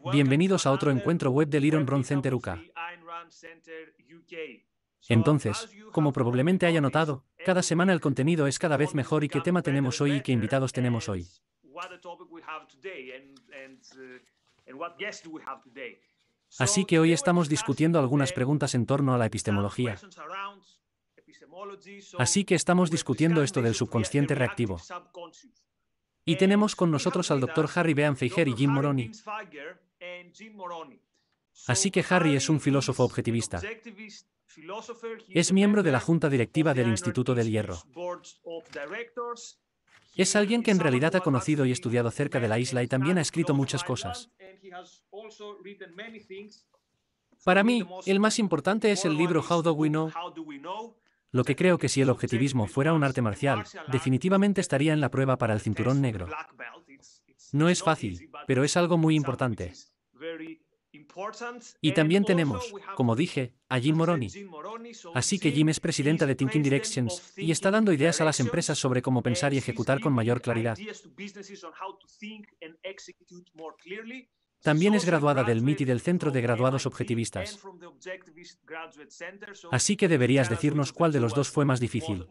Bienvenidos a otro encuentro web del Iron Ron Center UK. Entonces, como probablemente haya notado, cada semana el contenido es cada vez mejor y qué tema tenemos hoy y qué invitados tenemos hoy. Así que hoy estamos discutiendo algunas preguntas en torno a la epistemología. Así que estamos discutiendo esto del subconsciente reactivo. Y tenemos con nosotros al Dr. Harry Beam Feijer y Jim Moroney. Así que Harry es un filósofo objetivista. Es miembro de la junta directiva del Instituto del Hierro. Es alguien que en realidad ha conocido y estudiado cerca de la isla y también ha escrito muchas cosas. Para mí, el más importante es el libro How Do We Know? Lo que creo que si el objetivismo fuera un arte marcial, definitivamente estaría en la prueba para el cinturón negro. No es fácil, pero es algo muy importante. Y también tenemos, como dije, a Jim Moroney. Así que Jim es presidenta de Thinking Directions y está dando ideas a las empresas sobre cómo pensar y ejecutar con mayor claridad. También es graduada del MIT y del Centro de Graduados Objetivistas. Así que deberías decirnos cuál de los dos fue más difícil.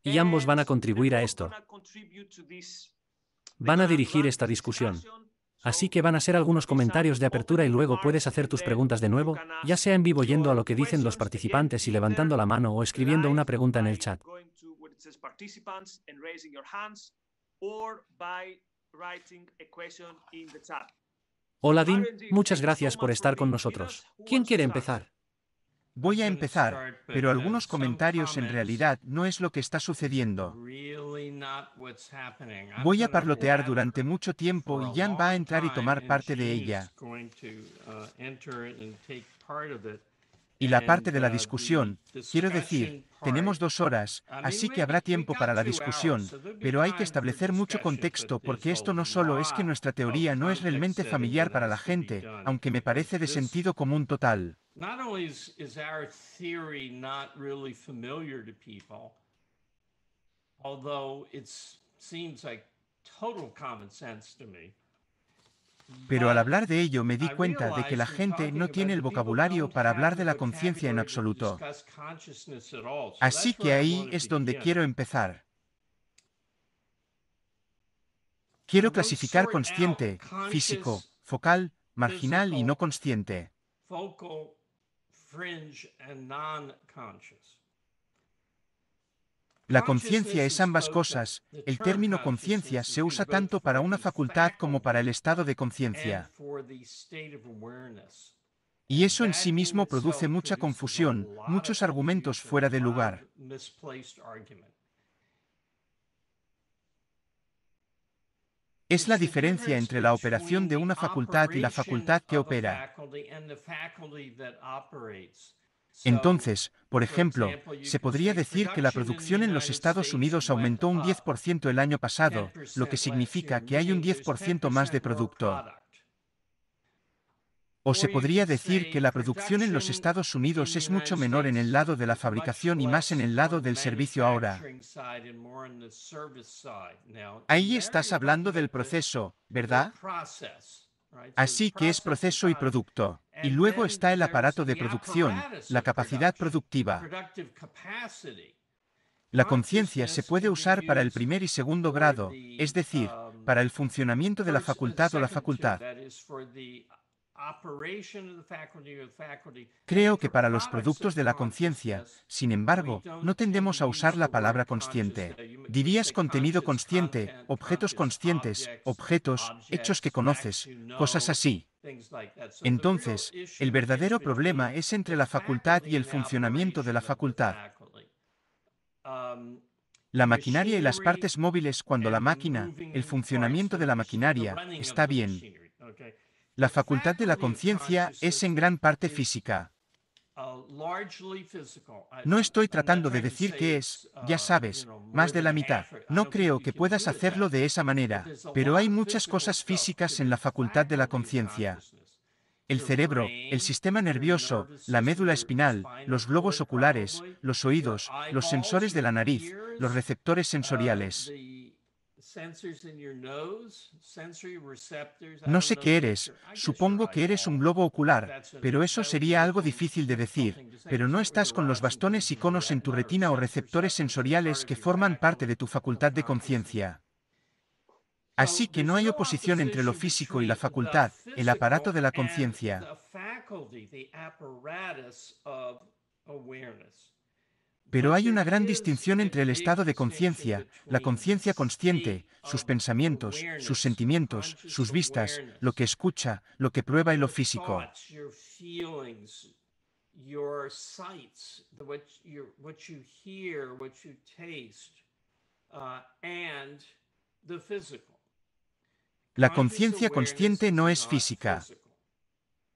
Y ambos van a contribuir a esto. Van a dirigir esta discusión. Así que van a ser algunos comentarios de apertura y luego puedes hacer tus preguntas de nuevo, ya sea en vivo yendo a lo que dicen los participantes y levantando la mano o escribiendo una pregunta en el chat. Hola Dean, muchas gracias por estar con nosotros. ¿Quién quiere empezar? Voy a empezar, pero algunos comentarios en realidad no es lo que está sucediendo. Voy a parlotear durante mucho tiempo y Jan va a entrar y tomar parte de ella. Y la parte de la discusión, quiero decir, tenemos 2 horas, así que habrá tiempo para la discusión, pero hay que establecer mucho contexto porque esto no solo es que nuestra teoría no es realmente familiar para la gente, aunque me parece de sentido común total. Not only is our theory not really familiar to people, although it seems like total common sense to me. Pero al hablar de ello me di cuenta de que la gente no tiene el vocabulario para hablar de la conciencia en absoluto. Así que ahí es donde quiero empezar. Quiero clasificar consciente, físico, focal, marginal y no consciente. La conciencia es ambas cosas. El término conciencia se usa tanto para una facultad como para el estado de conciencia. Y eso en sí mismo produce mucha confusión, muchos argumentos fuera de lugar. Es la diferencia entre la operación de una facultad y la facultad que opera. Entonces, por ejemplo, se podría decir que la producción en los Estados Unidos aumentó un 10% el año pasado, lo que significa que hay un 10% más de producto. O se podría decir que la producción en los Estados Unidos es mucho menor en el lado de la fabricación y más en el lado del servicio ahora. Ahí estás hablando del proceso, ¿verdad? Así que es proceso y producto. Y luego está el aparato de producción, la capacidad productiva. La conciencia se puede usar para el primer y segundo grado, es decir, para el funcionamiento de la facultad o la facultad. Creo que para los productos de la conciencia, sin embargo, no tendemos a usar la palabra consciente. Dirías contenido consciente, objetos conscientes, objetos, hechos que conoces, cosas así. Entonces, el verdadero problema es entre la facultad y el funcionamiento de la facultad. La maquinaria y las partes móviles cuando la máquina, el funcionamiento de la maquinaria, está bien. La facultad de la conciencia es en gran parte física. No estoy tratando de decir que es, ya sabes, más de la mitad. No creo que puedas hacerlo de esa manera, pero hay muchas cosas físicas en la facultad de la conciencia. El cerebro, el sistema nervioso, la médula espinal, los globos oculares, los oídos, los sensores de la nariz, los receptores sensoriales. No sé qué eres, supongo que eres un globo ocular, pero eso sería algo difícil de decir, pero no estás con los bastones y conos en tu retina o receptores sensoriales que forman parte de tu facultad de conciencia. Así que no hay oposición entre lo físico y la facultad, el aparato de la conciencia. Pero hay una gran distinción entre el estado de conciencia, la conciencia consciente, sus pensamientos, sus sentimientos, sus vistas, lo que escucha, lo que prueba y lo físico. La conciencia consciente no es física.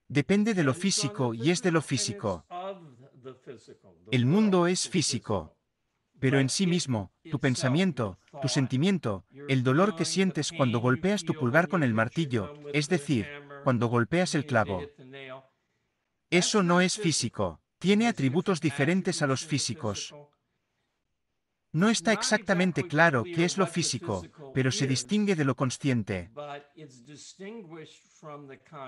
Depende de lo físico y es de lo físico. El mundo es físico. Pero en sí mismo, tu pensamiento, tu sentimiento, el dolor que sientes cuando golpeas tu pulgar con el martillo, es decir, cuando golpeas el clavo. Eso no es físico. Tiene atributos diferentes a los físicos. No está exactamente claro qué es lo físico, pero se distingue de lo consciente.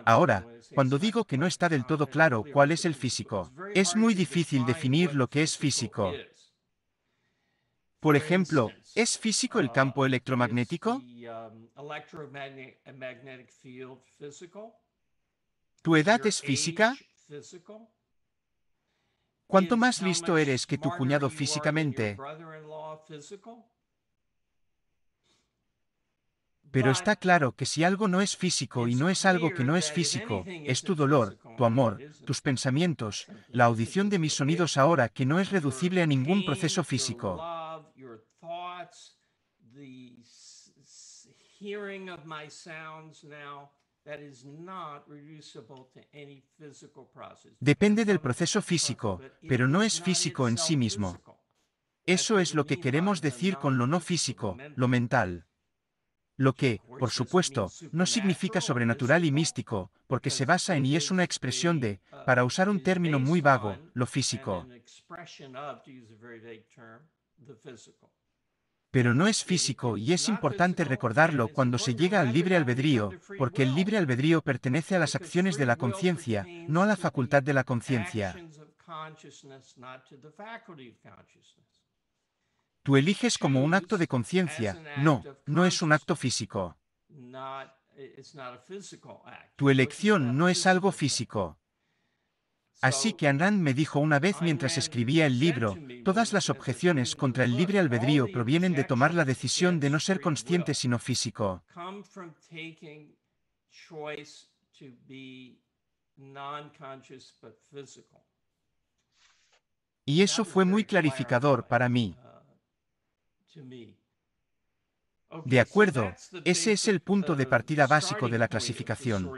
Ahora, cuando digo que no está del todo claro cuál es el físico, es muy difícil definir lo que es físico. Por ejemplo, ¿es físico el campo electromagnético? ¿Tu edad es física? ¿Cuánto más listo eres que tu cuñado físicamente? Pero está claro que si algo no es físico y no es algo que no es físico, es tu dolor, tu amor, tus pensamientos, la audición de mis sonidos ahora que no es reducible a ningún proceso físico. Depende del proceso físico, pero no es físico en sí mismo. Eso es lo que queremos decir con lo no físico, lo mental. Lo que, por supuesto, no significa sobrenatural y místico, porque se basa en y es una expresión de, para usar un término muy vago, lo físico. Pero no es físico y es importante recordarlo cuando se llega al libre albedrío, porque el libre albedrío pertenece a las acciones de la conciencia, no a la facultad de la conciencia. Tú eliges como un acto de conciencia, no es un acto físico. Tu elección no es algo físico. Así que Ayn Rand me dijo una vez mientras escribía el libro, todas las objeciones contra el libre albedrío provienen de tomar la decisión de no ser consciente sino físico. Y eso fue muy clarificador para mí. De acuerdo, ese es el punto de partida básico de la clasificación.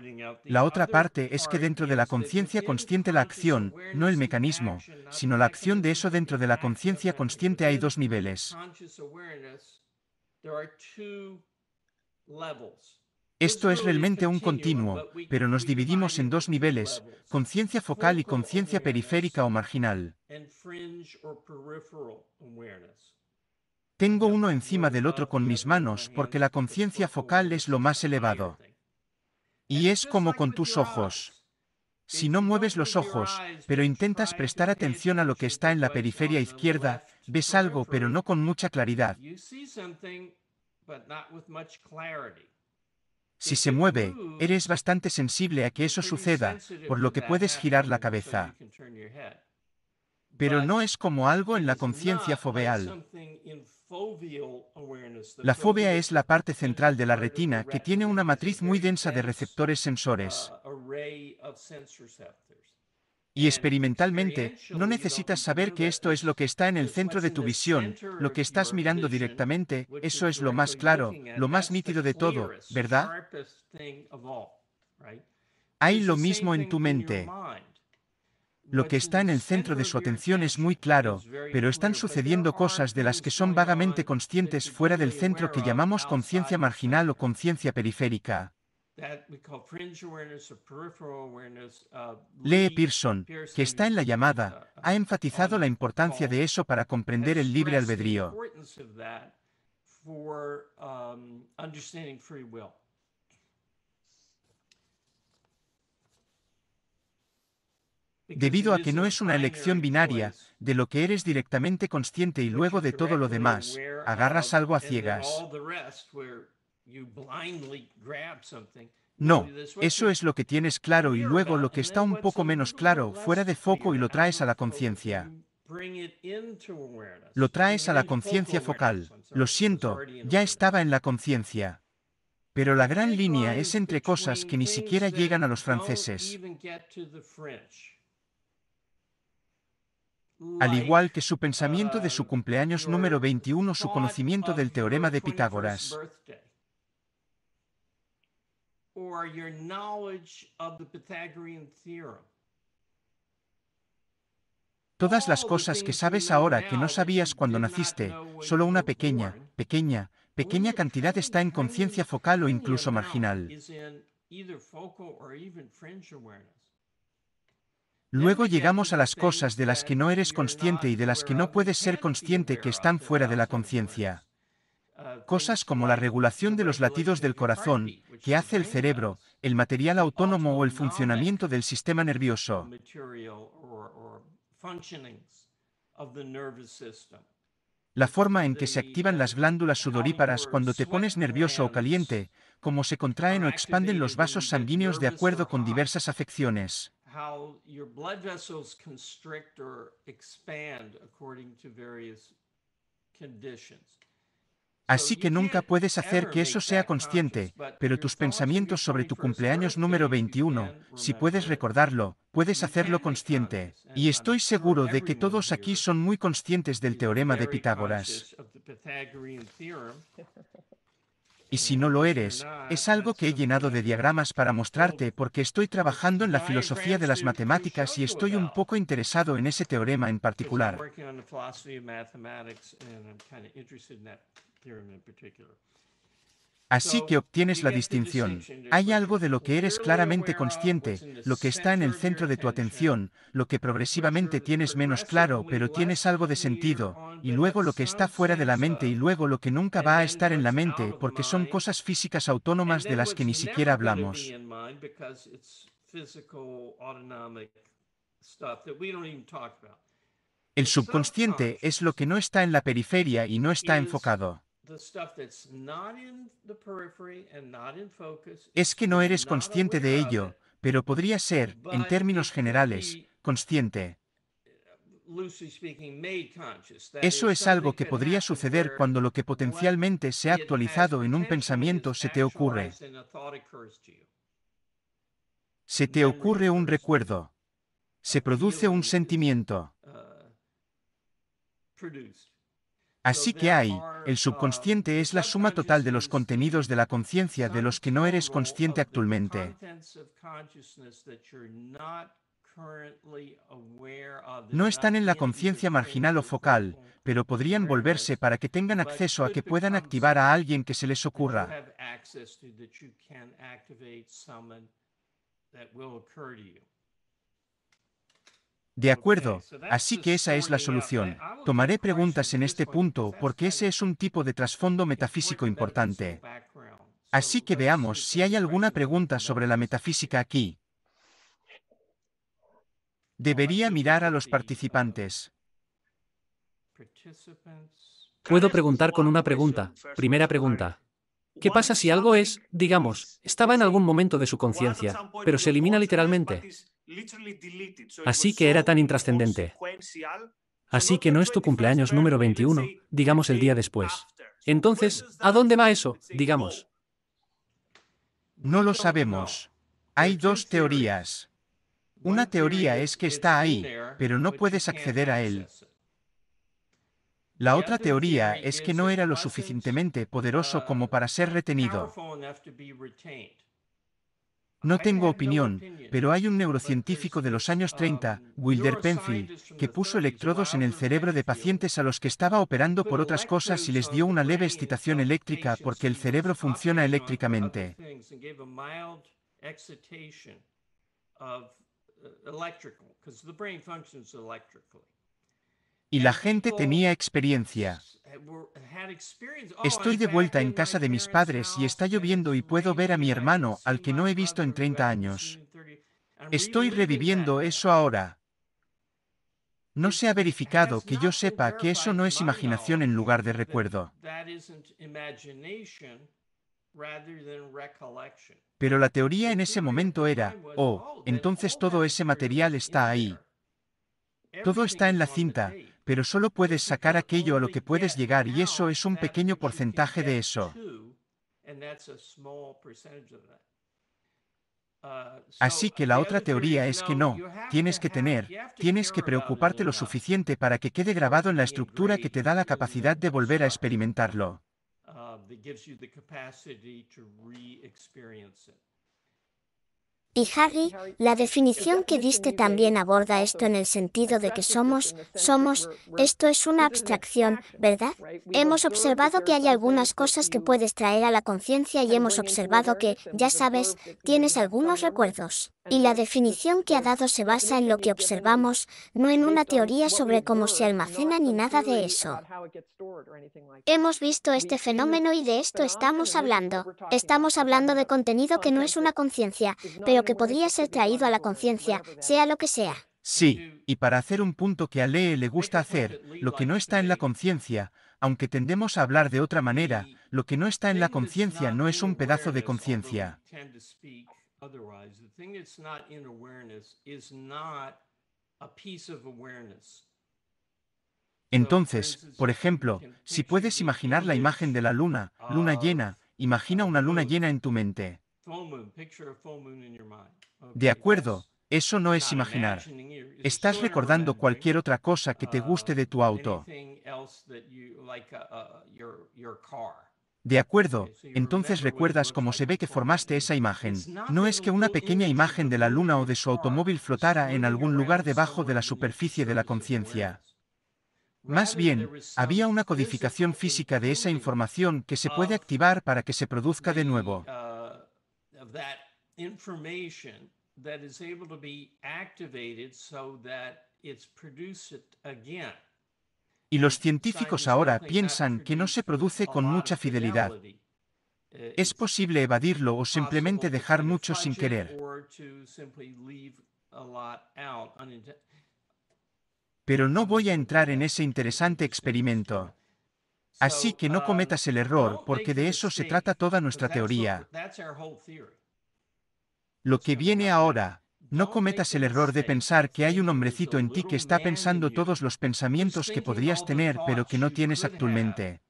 La otra parte es que dentro de la conciencia consciente la acción, no el mecanismo, sino la acción de eso dentro de la conciencia consciente hay dos niveles. Esto es realmente un continuo, pero nos dividimos en dos niveles, conciencia focal y conciencia periférica o marginal. Tengo uno encima del otro con mis manos porque la conciencia focal es lo más elevado. Y es como con tus ojos. Si no mueves los ojos, pero intentas prestar atención a lo que está en la periferia izquierda, ves algo pero no con mucha claridad. Si se mueve, eres bastante sensible a que eso suceda, por lo que puedes girar la cabeza. Pero no es como algo en la conciencia foveal. La fóvea es la parte central de la retina que tiene una matriz muy densa de receptores sensores. Y experimentalmente, no necesitas saber que esto es lo que está en el centro de tu visión, lo que estás mirando directamente, eso es lo más claro, lo más nítido de todo, ¿verdad? Hay lo mismo en tu mente. Lo que está en el centro de su atención es muy claro, pero están sucediendo cosas de las que son vagamente conscientes fuera del centro que llamamos conciencia marginal o conciencia periférica. Lee Pearson, que está en la llamada, ha enfatizado la importancia de eso para comprender el libre albedrío. for understanding free will. Debido a que no es una elección binaria, de lo que eres directamente consciente y luego de todo lo demás, agarras algo a ciegas. No, eso es lo que tienes claro y luego lo que está un poco menos claro, fuera de foco y lo traes a la conciencia. Lo traes a la conciencia focal. Lo siento, ya estaba en la conciencia. Pero la gran línea es entre cosas que ni siquiera llegan a los franceses. Al igual que su pensamiento de su cumpleaños número 21, su conocimiento del teorema de Pitágoras. Todas las cosas que sabes ahora que no sabías cuando naciste, solo una pequeña cantidad está en conciencia focal o incluso marginal. Luego llegamos a las cosas de las que no eres consciente y de las que no puedes ser consciente que están fuera de la conciencia. Cosas como la regulación de los latidos del corazón, que hace el cerebro, el material autónomo o el funcionamiento del sistema nervioso. La forma en que se activan las glándulas sudoríparas cuando te pones nervioso o caliente, cómo se contraen o expanden los vasos sanguíneos de acuerdo con diversas afecciones. Así que nunca puedes hacer que eso sea consciente, pero tus pensamientos sobre tu cumpleaños número 21, si puedes recordarlo, puedes hacerlo consciente. Y estoy seguro de que todos aquí son muy conscientes del teorema de Pitágoras. Y si no lo eres, es algo que he llenado de diagramas para mostrarte porque estoy trabajando en la filosofía de las matemáticas y estoy un poco interesado en ese teorema en particular. Así que obtienes la distinción. Hay algo de lo que eres claramente consciente, lo que está en el centro de tu atención, lo que progresivamente tienes menos claro, pero tienes algo de sentido, y luego lo que está fuera de la mente y luego lo que nunca va a estar en la mente porque son cosas físicas autónomas de las que ni siquiera hablamos. El subconsciente es lo que no está en la periferia y no está enfocado. Es que no eres consciente de ello, pero podría ser, en términos generales, consciente. Eso es algo que podría suceder cuando lo que potencialmente se ha actualizado en un pensamiento se te ocurre. Se te ocurre un recuerdo. Se produce un sentimiento. Así que el subconsciente es la suma total de los contenidos de la conciencia de los que no eres consciente actualmente. No están en la conciencia marginal o focal, pero podrían volverse para que tengan acceso a que puedan activar a alguien que se les ocurra. De acuerdo, así que esa es la solución. Tomaré preguntas en este punto porque ese es un tipo de trasfondo metafísico importante. Así que veamos si hay alguna pregunta sobre la metafísica aquí. Debería mirar a los participantes. Puedo preguntar con una pregunta. Primera pregunta. ¿Qué pasa si algo es, digamos, estaba en algún momento de su conciencia, pero se elimina literalmente? Así que era tan intrascendente. Así que no es tu cumpleaños número 21, digamos el día después. Entonces, ¿a dónde va eso, digamos? No lo sabemos. Hay dos teorías. Una teoría es que está ahí, pero no puedes acceder a él. La otra teoría es que no era lo suficientemente poderoso como para ser retenido. No tengo opinión, pero hay un neurocientífico de los años 30, Wilder Penfield, que puso electrodos en el cerebro de pacientes a los que estaba operando por otras cosas y les dio una leve excitación eléctrica porque el cerebro funciona eléctricamente. Y la gente tenía experiencia. Estoy de vuelta en casa de mis padres y está lloviendo y puedo ver a mi hermano, al que no he visto en 30 años. Estoy reviviendo eso ahora. No se ha verificado que yo sepa que eso no es imaginación en lugar de recuerdo. Pero la teoría en ese momento era, oh, entonces todo ese material está ahí. Todo está en la cinta, pero solo puedes sacar aquello a lo que puedes llegar y eso es un pequeño porcentaje de eso. Así que la otra teoría es que no, tienes que preocuparte lo suficiente para que quede grabado en la estructura que te da la capacidad de volver a experimentarlo. Y Harry, la definición que diste también aborda esto en el sentido de que somos, esto es una abstracción, ¿verdad? Hemos observado que hay algunas cosas que puedes traer a la conciencia y hemos observado que, ya sabes, tienes algunos recuerdos. Y la definición que ha dado se basa en lo que observamos, no en una teoría sobre cómo se almacena ni nada de eso. Hemos visto este fenómeno y de esto estamos hablando. Estamos hablando de contenido que no es una conciencia, pero que podría ser traído a la conciencia, sea lo que sea. Sí, y para hacer un punto que a Lee le gusta hacer, lo que no está en la conciencia, aunque tendemos a hablar de otra manera, lo que no está en la conciencia no es un pedazo de conciencia. Entonces, por ejemplo, si puedes imaginar la imagen de la luna llena, imagina una luna llena en tu mente. De acuerdo, eso no es imaginar. Estás recordando cualquier otra cosa que te guste de tu auto. De acuerdo, entonces recuerdas cómo se ve que formaste esa imagen. No es que una pequeña imagen de la luna o de su automóvil flotara en algún lugar debajo de la superficie de la conciencia. Más bien, había una codificación física de esa información que se puede activar para que se produzca de nuevo. Y los científicos ahora piensan que no se produce con mucha fidelidad. Es posible evadirlo o simplemente dejar mucho sin querer. Pero no voy a entrar en ese interesante experimento. Así que no cometas el error, porque de eso se trata toda nuestra teoría. Lo que viene ahora, no cometas el error de pensar que hay un hombrecito en ti que está pensando todos los pensamientos que podrías tener pero que no tienes actualmente.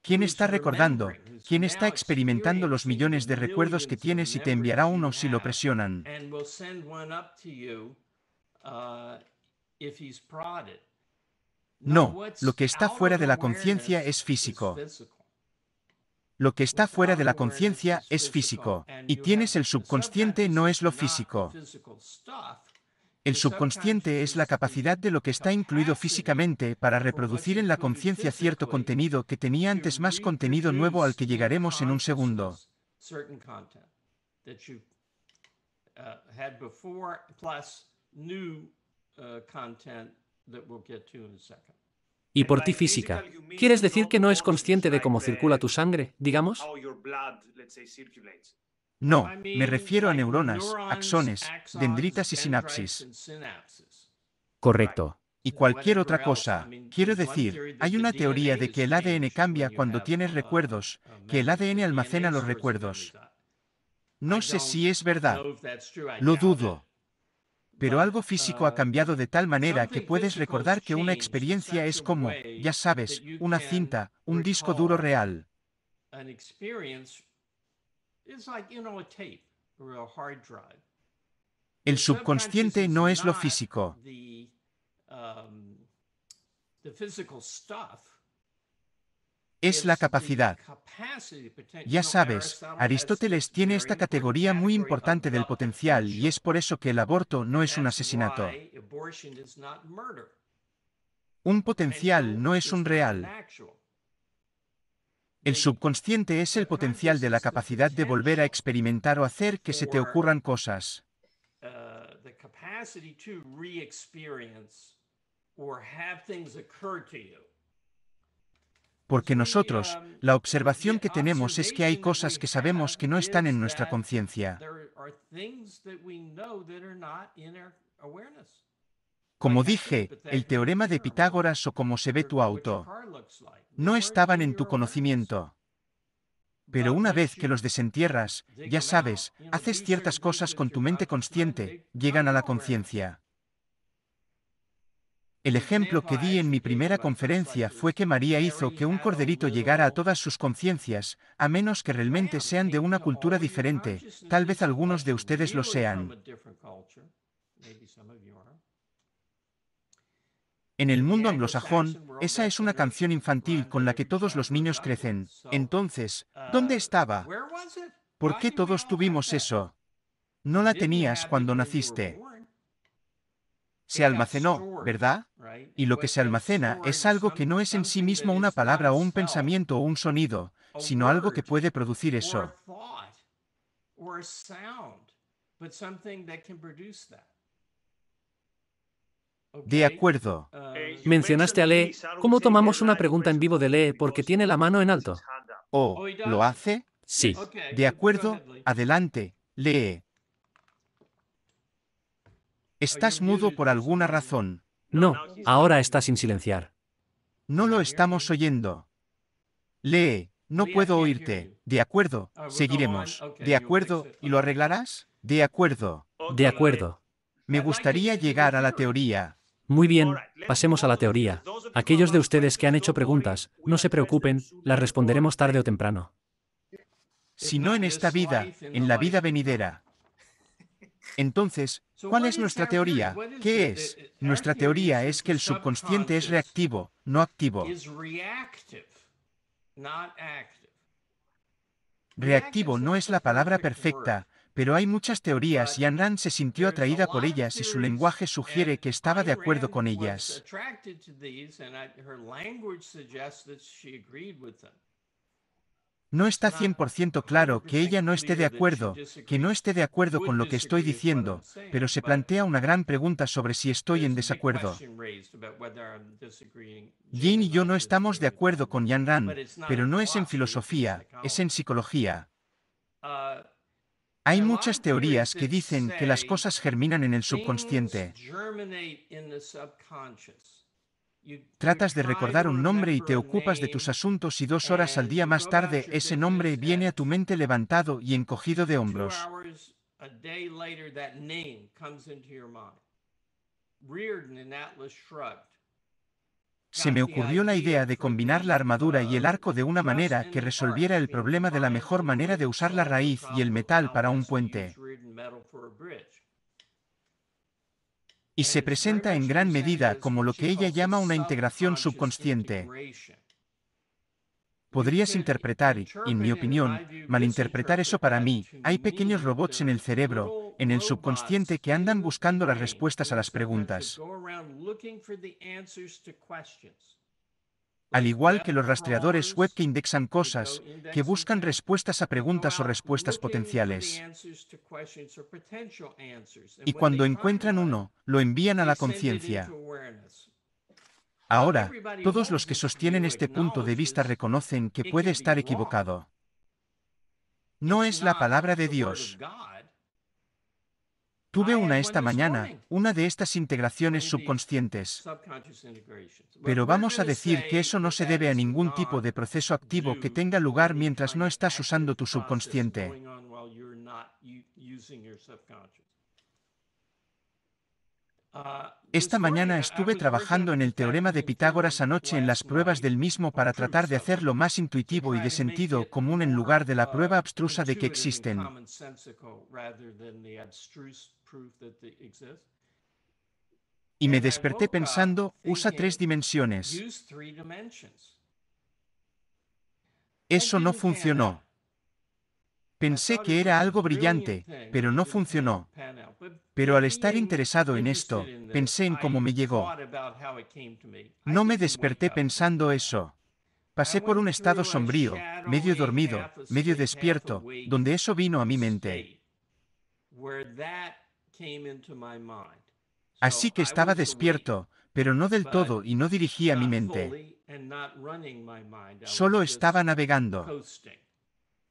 ¿Quién está recordando? ¿Quién está experimentando los millones de recuerdos que tienes y te enviará uno si lo presionan? No, lo que está fuera de la conciencia es físico. Lo que está fuera de la conciencia es físico, y tienes el subconsciente, no es lo físico. El subconsciente es la capacidad de lo que está incluido físicamente para reproducir en la conciencia cierto contenido que tenía antes, más contenido nuevo al que llegaremos en un segundo. Y por ti física, ¿quieres decir que no es consciente de cómo circula tu sangre, digamos? No, me refiero a neuronas, axones, dendritas y sinapsis. Correcto. Y cualquier otra cosa. Quiero decir, hay una teoría de que el ADN cambia cuando tienes recuerdos, que el ADN almacena los recuerdos. No sé si es verdad. Lo dudo. Pero algo físico ha cambiado de tal manera que puedes recordar que una experiencia es como, ya sabes, una cinta, un disco duro real. El subconsciente no es lo físico. Es la capacidad. Ya sabes, Aristóteles tiene esta categoría muy importante del potencial y es por eso que el aborto no es un asesinato. Un potencial no es un real. El subconsciente es el potencial de la capacidad de volver a experimentar o hacer que se te ocurran cosas. capacity to re-experience or have things occur to you. Porque nosotros, la observación que tenemos es que hay cosas que sabemos que no están en nuestra conciencia. Como dije, el teorema de Pitágoras o cómo se ve tu auto, no estaban en tu conocimiento. Pero una vez que los desentierras, ya sabes, haces ciertas cosas con tu mente consciente, llegan a la conciencia. El ejemplo que di en mi primera conferencia fue que María hizo que un corderito llegara a todas sus conciencias, a menos que realmente sean de una cultura diferente, tal vez algunos de ustedes lo sean. En el mundo anglosajón, esa es una canción infantil con la que todos los niños crecen. Entonces, ¿dónde estaba? ¿Por qué todos tuvimos eso? No la tenías cuando naciste. Se almacenó, ¿verdad? Y lo que se almacena es algo que no es en sí mismo una palabra o un pensamiento o un sonido, sino algo que puede producir eso. De acuerdo. Mencionaste a Lee. ¿Cómo tomamos una pregunta en vivo de Lee porque tiene la mano en alto? ¿Oh, lo hace? Sí. De acuerdo, adelante, lee. ¿Estás mudo por alguna razón? No, ahora está sin silenciar. No lo estamos oyendo. Lee, no puedo oírte. De acuerdo, seguiremos. De acuerdo, ¿y lo arreglarás? De acuerdo. De acuerdo. Me gustaría llegar a la teoría. Muy bien, pasemos a la teoría. Aquellos de ustedes que han hecho preguntas, no se preocupen, las responderemos tarde o temprano. Si no en esta vida, en la vida venidera. Entonces, ¿cuál es nuestra teoría? ¿Qué es? Nuestra teoría es que el subconsciente es reactivo, no activo. Reactivo no es la palabra perfecta, pero hay muchas teorías y Ayn Rand se sintió atraída por ellas y su lenguaje sugiere que estaba de acuerdo con ellas. No está 100% claro que ella no esté de acuerdo, que no esté de acuerdo con lo que estoy diciendo, pero se plantea una gran pregunta sobre si estoy en desacuerdo. Jane y yo no estamos de acuerdo con Ayn Rand, pero no es en filosofía, es en psicología. Hay muchas teorías que dicen que las cosas germinan en el subconsciente. Tratas de recordar un nombre y te ocupas de tus asuntos y 2 horas al día más tarde ese nombre viene a tu mente levantado y encogido de hombros. Se me ocurrió la idea de combinar la armadura y el arco de una manera que resolviera el problema de la mejor manera de usar la raíz y el metal para un puente. Y se presenta en gran medida como lo que ella llama una integración subconsciente. Podrías interpretar, y, en mi opinión, malinterpretar eso para mí. Hay pequeños robots en el cerebro, en el subconsciente que andan buscando las respuestas a las preguntas. Al igual que los rastreadores web que indexan cosas, que buscan respuestas a preguntas o respuestas potenciales. Y cuando encuentran uno, lo envían a la conciencia. Ahora, todos los que sostienen este punto de vista reconocen que puede estar equivocado. No es la palabra de Dios. Tuve una esta mañana, una de estas integraciones subconscientes. Pero vamos a decir que eso no se debe a ningún tipo de proceso activo que tenga lugar mientras no estás usando tu subconsciente. Esta mañana estuve trabajando en el teorema de Pitágoras anoche en las pruebas del mismo para tratar de hacerlo más intuitivo y de sentido común en lugar de la prueba abstrusa de que existen. Y me desperté pensando, usa 3 dimensiones. Eso no funcionó. Pensé que era algo brillante, pero no funcionó. Pero al estar interesado en esto, pensé en cómo me llegó. No me desperté pensando eso. Pasé por un estado sombrío, medio dormido, medio despierto, donde eso vino a mi mente. Así que estaba despierto, pero no del todo y no dirigía mi mente. Solo estaba navegando.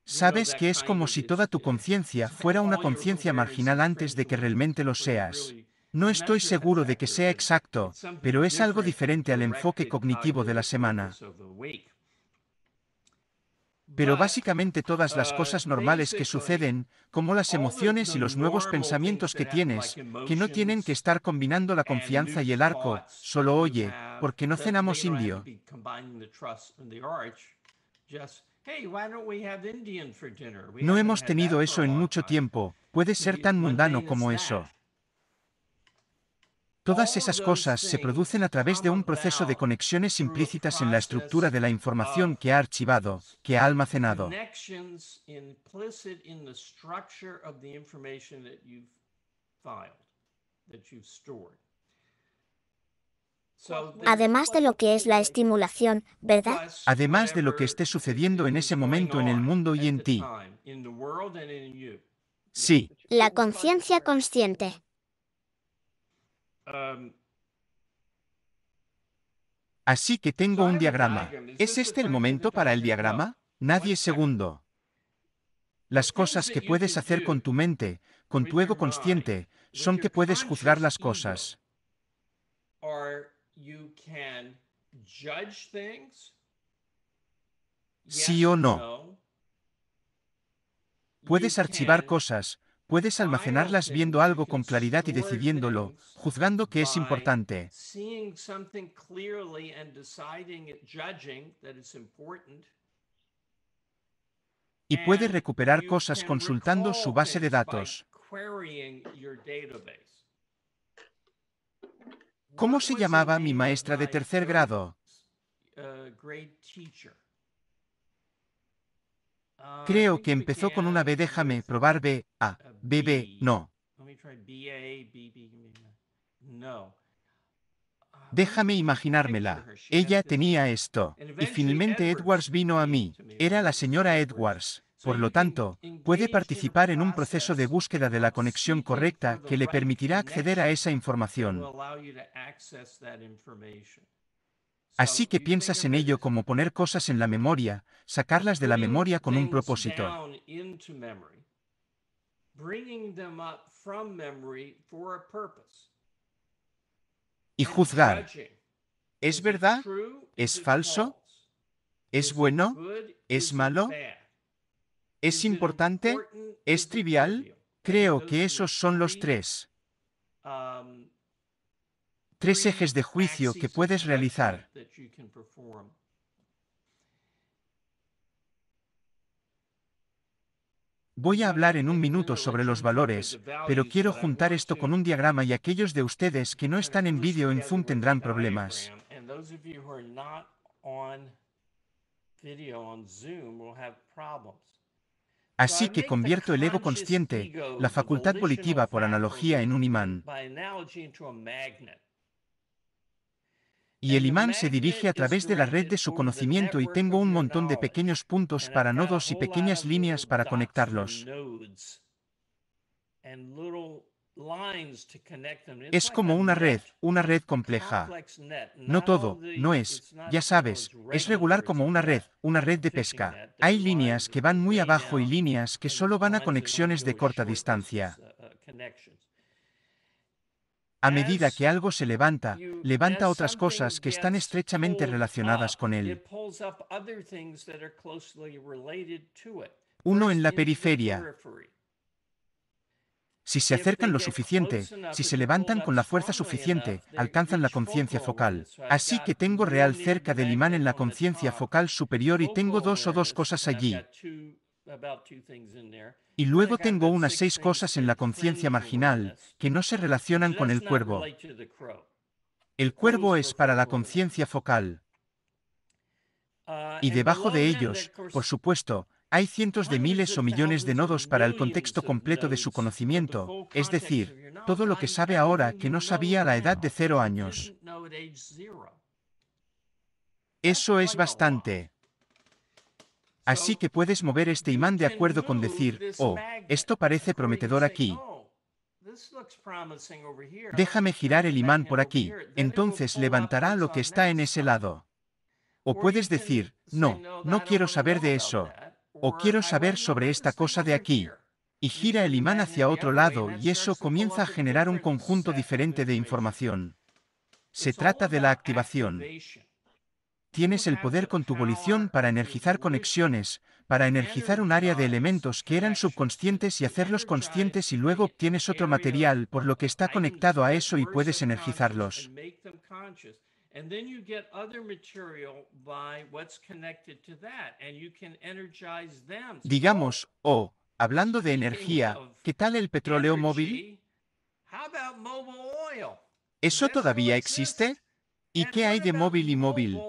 Sabes que es como si toda tu conciencia fuera una conciencia marginal antes de que realmente lo seas. No estoy seguro de que sea exacto, pero es algo diferente al enfoque cognitivo de la semana. Pero básicamente todas las cosas normales que suceden, como las emociones y los nuevos pensamientos que tienes, que no tienen que estar combinando la confianza y el arco, solo oye, ¿por qué no cenamos indio? No hemos tenido eso en mucho tiempo, puede ser tan mundano como eso. Todas esas cosas se producen a través de un proceso de conexiones implícitas en la estructura de la información que ha archivado, que ha almacenado. Además de lo que es la estimulación, ¿verdad? Además de lo que esté sucediendo en ese momento en el mundo y en ti. Sí. La conciencia consciente. Así que tengo un diagrama. ¿Es este el momento para el diagrama? Nadie segundo. Las cosas que puedes hacer con tu mente, con tu ego consciente, son que puedes juzgar las cosas. Sí o no. Puedes archivar cosas, puedes almacenarlas viendo algo con claridad y decidiéndolo, juzgando que es importante. Y puede recuperar cosas consultando su base de datos. ¿Cómo se llamaba mi maestra de tercer grado? Creo que empezó con una B. Déjame probar B, A, B, B, no. Déjame imaginármela. Ella tenía esto. Y finalmente Edwards vino a mí. Era la señora Edwards. Por lo tanto, puede participar en un proceso de búsqueda de la conexión correcta que le permitirá acceder a esa información. Así que piensas en ello como poner cosas en la memoria, sacarlas de la memoria con un propósito. Y juzgar. ¿Es verdad? ¿Es falso? ¿Es bueno? ¿Es malo? ¿Es importante? ¿Es trivial? Creo que esos son los tres ejes de juicio que puedes realizar. Voy a hablar en un minuto sobre los valores, pero quiero juntar esto con un diagrama y aquellos de ustedes que no están en vídeo en Zoom tendrán problemas. Así que convierto el ego consciente, la facultad volitiva por analogía, en un imán. Y el imán se dirige a través de la red de su conocimiento y tengo un montón de pequeños puntos para nodos y pequeñas líneas para conectarlos. Es como una red compleja. No todo, no es, ya sabes, es regular como una red de pesca. Hay líneas que van muy abajo y líneas que solo van a conexiones de corta distancia. A medida que algo se levanta, levanta otras cosas que están estrechamente relacionadas con él. Uno en la periferia. Si se acercan lo suficiente, si se levantan con la fuerza suficiente, alcanzan la conciencia focal. Así que tengo real cerca del imán en la conciencia focal superior y tengo dos cosas allí. Y luego tengo unas 6 cosas en la conciencia marginal, que no se relacionan con el cuervo. El cuervo es para la conciencia focal. Y debajo de ellos, por supuesto, hay cientos de miles o millones de nodos para el contexto completo de su conocimiento, es decir, todo lo que sabe ahora que no sabía a la edad de 0 años. Eso es bastante. Así que puedes mover este imán de acuerdo con decir, oh, esto parece prometedor aquí. Déjame girar el imán por aquí, entonces levantará lo que está en ese lado. O puedes decir, no, no quiero saber de eso. O quiero saber sobre esta cosa de aquí. Y gira el imán hacia otro lado y eso comienza a generar un conjunto diferente de información. Se trata de la activación. Tienes el poder con tu volición para energizar conexiones, para energizar un área de elementos que eran subconscientes y hacerlos conscientes y luego obtienes otro material por lo que está conectado a eso y puedes energizarlos. Digamos, hablando de energía, ¿qué tal el petróleo móvil? ¿Eso todavía existe? ¿Y qué hay de móvil y móvil?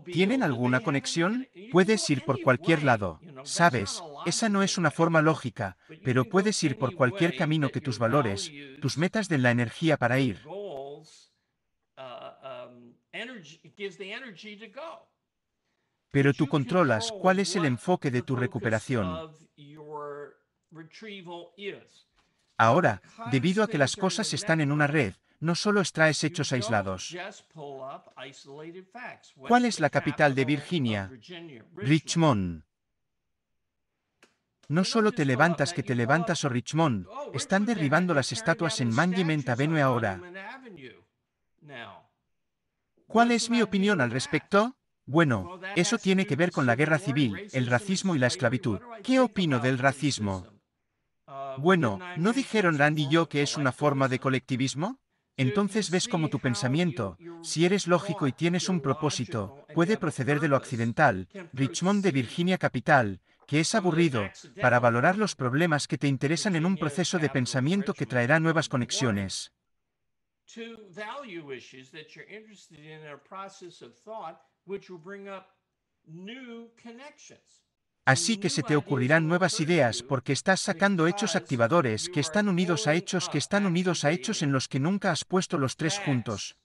¿Tienen alguna conexión? Puedes ir por cualquier lado. Sabes, esa no es una forma lógica, pero puedes ir por cualquier camino que tus valores, tus metas den la energía para ir. Pero tú controlas cuál es el enfoque de tu recuperación. Ahora, debido a que las cosas están en una red, no solo extraes hechos aislados. ¿Cuál es la capital de Virginia? Richmond. No solo te levantas que te levantas o Richmond, están derribando las estatuas en Monument Avenue ahora. ¿Cuál es mi opinión al respecto? Bueno, eso tiene que ver con la guerra civil, el racismo y la esclavitud. ¿Qué opino del racismo? Bueno, ¿no dijeron Rand y yo que es una forma de colectivismo? Entonces ves cómo tu pensamiento, si eres lógico y tienes un propósito, puede proceder de lo accidental, Richmond de Virginia capital, que es aburrido, para valorar los problemas que te interesan en un proceso de pensamiento que traerá nuevas conexiones. Así que se te ocurrirán nuevas ideas porque estás sacando hechos activadores que están unidos a hechos que están unidos a hechos en los que nunca has puesto los tres juntos.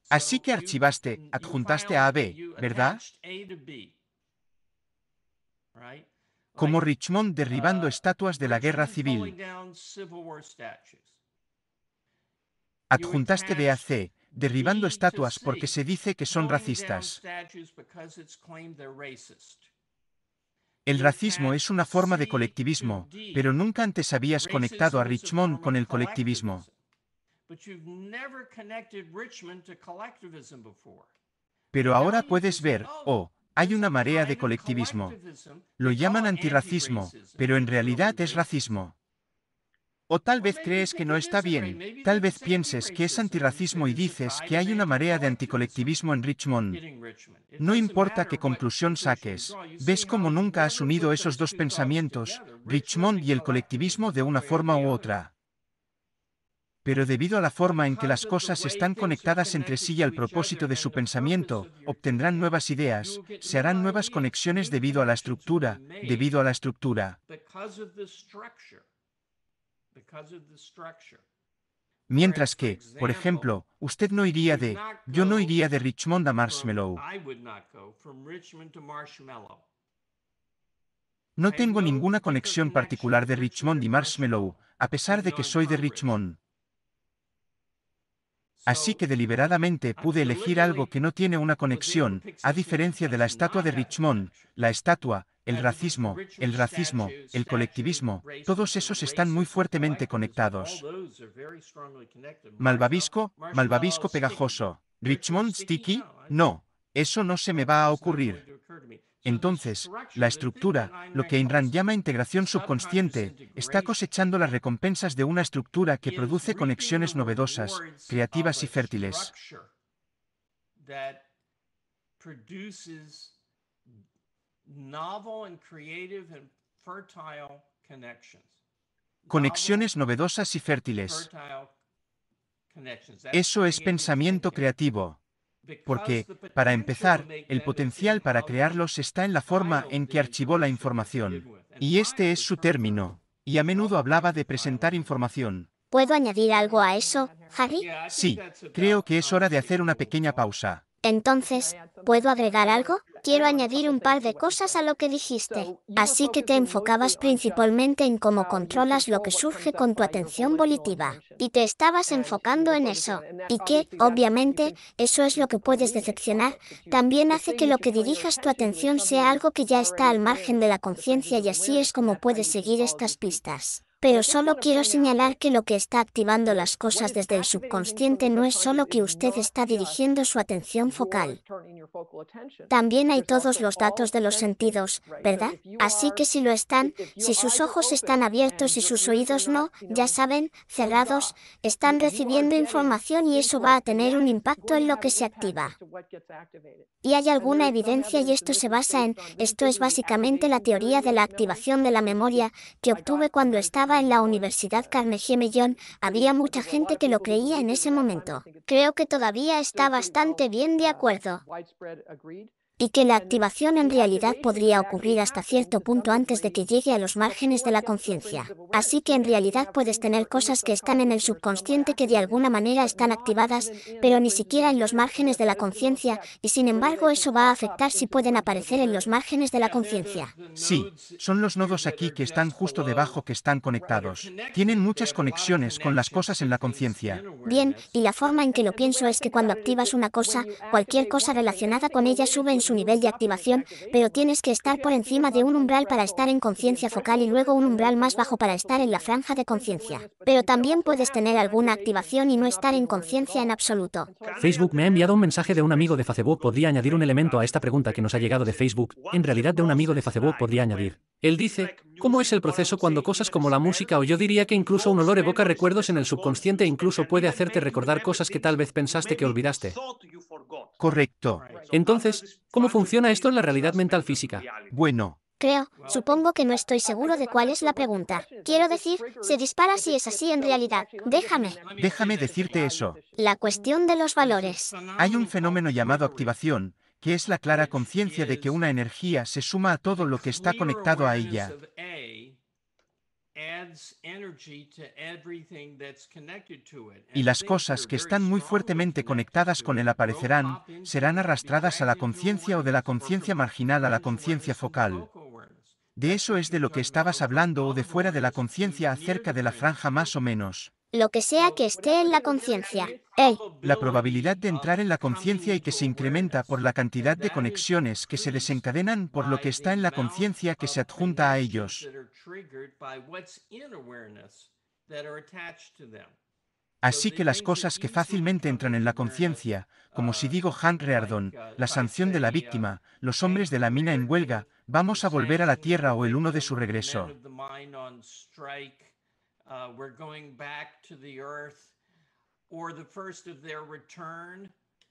Así que archivaste, adjuntaste a B, ¿verdad? Como Richmond derribando estatuas de la guerra civil. Adjuntaste B a C, derribando estatuas porque se dice que son racistas. El racismo es una forma de colectivismo, pero nunca antes habías conectado a Richmond con el colectivismo. Pero ahora puedes ver, hay una marea de colectivismo. Lo llaman antirracismo, pero en realidad es racismo. O tal vez crees que no está bien, tal vez pienses que es antirracismo y dices que hay una marea de anticolectivismo en Richmond. No importa qué conclusión saques, ves cómo nunca has unido esos dos pensamientos, Richmond y el colectivismo de una forma u otra. Pero debido a la forma en que las cosas están conectadas entre sí y al propósito de su pensamiento, obtendrán nuevas ideas, se harán nuevas conexiones debido a la estructura, Mientras que, por ejemplo, yo no iría de Richmond a Marshmallow. No tengo ninguna conexión particular de Richmond y Marshmallow, a pesar de que soy de Richmond. Así que deliberadamente pude elegir algo que no tiene una conexión, a diferencia de la estatua de Richmond, la estatua, el racismo, el colectivismo, todos esos están muy fuertemente conectados. Malvavisco pegajoso. Richmond sticky, no, eso no se me va a ocurrir. Entonces, la estructura, lo que Ayn Rand llama integración subconsciente, está cosechando las recompensas de una estructura que produce conexiones novedosas, creativas y fértiles. Conexiones novedosas y fértiles. Eso es pensamiento creativo. Porque, para empezar, el potencial para crearlos está en la forma en que archivó la información. Y este es su término. Y a menudo hablaba de presentar información. ¿Puedo añadir algo a eso, Harry? Sí, creo que es hora de hacer una pequeña pausa. Entonces, ¿puedo agregar algo? Quiero añadir un par de cosas a lo que dijiste. Así que te enfocabas principalmente en cómo controlas lo que surge con tu atención volitiva. Y te estabas enfocando en eso. Y que, obviamente, eso es lo que puedes decepcionar. También hace que lo que dirijas tu atención sea algo que ya está al margen de la conciencia y así es como puedes seguir estas pistas. Pero solo quiero señalar que lo que está activando las cosas desde el subconsciente no es solo que usted está dirigiendo su atención focal. También hay todos los datos de los sentidos, ¿verdad? Así que si lo están, si sus ojos están abiertos y sus oídos no, ya saben, cerrados, están recibiendo información y eso va a tener un impacto en lo que se activa. Y hay alguna evidencia y esto se basa esto es básicamente la teoría de la activación de la memoria que obtuve cuando estaba en la Universidad Carnegie Mellon. Había mucha gente que lo creía en ese momento. Creo que todavía está bastante bien de acuerdo. Y que la activación en realidad podría ocurrir hasta cierto punto antes de que llegue a los márgenes de la conciencia. Así que en realidad puedes tener cosas que están en el subconsciente que de alguna manera están activadas, pero ni siquiera en los márgenes de la conciencia, y sin embargo eso va a afectar si pueden aparecer en los márgenes de la conciencia. Sí, son los nodos aquí que están justo debajo que están conectados. Tienen muchas conexiones con las cosas en la conciencia. Bien, y la forma en que lo pienso es que cuando activas una cosa, cualquier cosa relacionada con ella sube en su nivel de activación, pero tienes que estar por encima de un umbral para estar en conciencia focal y luego un umbral más bajo para estar en la franja de conciencia. Pero también puedes tener alguna activación y no estar en conciencia en absoluto. Facebook me ha enviado un mensaje de un amigo de Facebook. ¿Podría añadir un elemento a esta pregunta que nos ha llegado de Facebook? En realidad de un amigo de Facebook podría añadir. Él dice, ¿cómo es el proceso cuando cosas como la música o yo diría que incluso un olor evoca recuerdos en el subconsciente e incluso puede hacerte recordar cosas que tal vez pensaste que olvidaste? Correcto. Entonces, ¿cómo funciona esto en la realidad mental física? Bueno, Supongo que no estoy seguro de cuál es la pregunta. Quiero decir, se dispara si es así en realidad. déjame decirte eso. La cuestión de los valores. Hay un fenómeno llamado activación, que es la clara conciencia de que una energía se suma a todo lo que está conectado a ella. Y las cosas que están muy fuertemente conectadas con él aparecerán, serán arrastradas a la conciencia o de la conciencia marginal a la conciencia focal. De eso es de lo que estabas hablando o de fuera de la conciencia acerca de la franja más o menos. Lo que sea que esté en la conciencia. La probabilidad de entrar en la conciencia y que se incrementa por la cantidad de conexiones que se desencadenan por lo que está en la conciencia que se adjunta a ellos. Así que las cosas que fácilmente entran en la conciencia, como si digo Hank Reardon, la sanción de la víctima, los hombres de la mina en huelga, vamos a volver a la tierra o el uno de su regreso.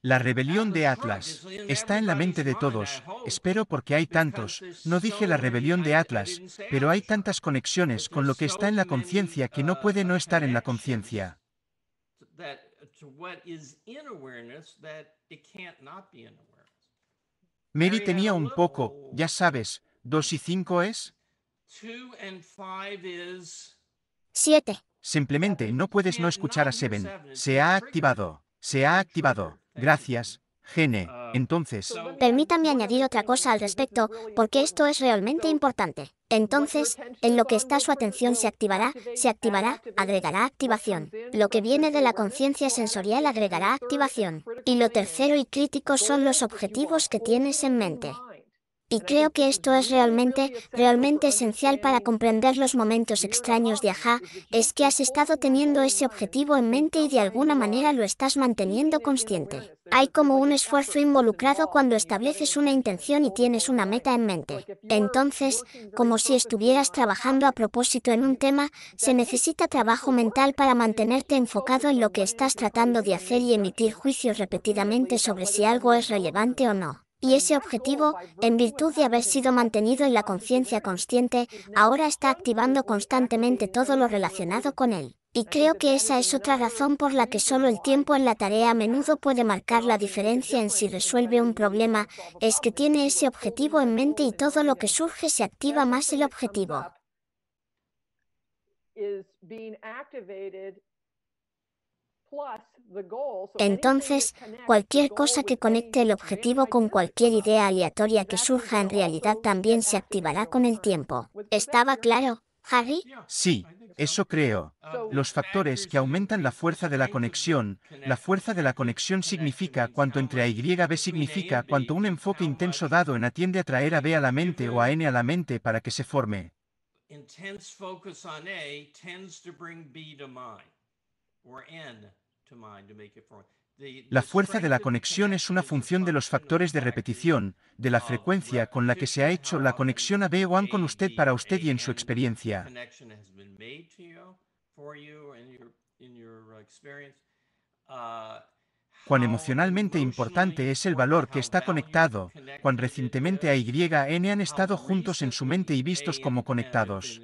La rebelión de Atlas está en la mente de todos, espero porque hay tantos, no dije la rebelión de Atlas, pero hay tantas conexiones con lo que está en la conciencia que no puede no estar en la conciencia. Mary tenía un poco, ya sabes, 2 y 5 es. 7. Simplemente no puedes no escuchar a Seven. Se ha activado. Se ha activado. Gracias, Gene. Entonces, Permítame añadir otra cosa al respecto, porque esto es realmente importante. Entonces, en lo que está su atención se activará, agregará activación. Lo que viene de la conciencia sensorial agregará activación. Y lo tercero y crítico son los objetivos que tienes en mente. Y creo que esto es realmente esencial para comprender los momentos extraños de Ajá, es que has estado teniendo ese objetivo en mente y de alguna manera lo estás manteniendo consciente. Hay como un esfuerzo involucrado cuando estableces una intención y tienes una meta en mente. Entonces, como si estuvieras trabajando a propósito en un tema, se necesita trabajo mental para mantenerte enfocado en lo que estás tratando de hacer y emitir juicios repetidamente sobre si algo es relevante o no. Y ese objetivo, en virtud de haber sido mantenido en la conciencia consciente, ahora está activando constantemente todo lo relacionado con él. Y creo que esa es otra razón por la que solo el tiempo en la tarea a menudo puede marcar la diferencia en si resuelve un problema, es que tiene ese objetivo en mente y todo lo que surge se activa más el objetivo. Entonces, cualquier cosa que conecte el objetivo con cualquier idea aleatoria que surja en realidad también se activará con el tiempo. ¿Estaba claro, Harry? Sí, eso creo. Los factores que aumentan la fuerza de la conexión significa cuanto entre A y B significa cuanto un enfoque intenso dado en A tiende a traer a B a la mente o a N a la mente para que se forme. Intense focus on A tends to bring B to mind, or N to mind to make it form. La fuerza de la conexión es una función de los factores de repetición, de la frecuencia con la que se ha hecho la conexión a B o AN con usted para usted y en su experiencia. Cuán emocionalmente importante es el valor que está conectado, cuán recientemente A y N han estado juntos en su mente y vistos como conectados.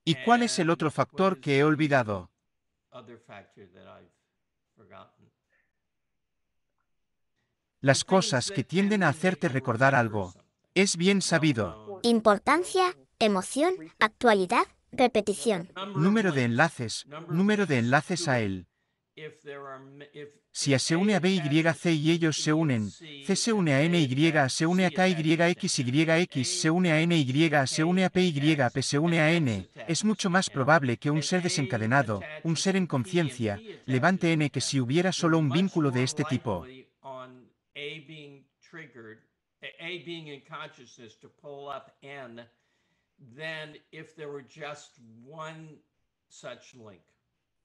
¿Y cuál es el otro factor que he olvidado? Las cosas que tienden a hacerte recordar algo. Es bien sabido. Importancia, emoción, actualidad, repetición. Número de enlaces a él. Si A se une a B, Y, C y ellos se unen, C se une a N, Y, A se une a K, Y, X, Y, X se une a N, Y, A se une a P, Y, P se une a N, es mucho más probable que un ser desencadenado, un ser en conciencia, levante N que si hubiera solo un vínculo de este tipo.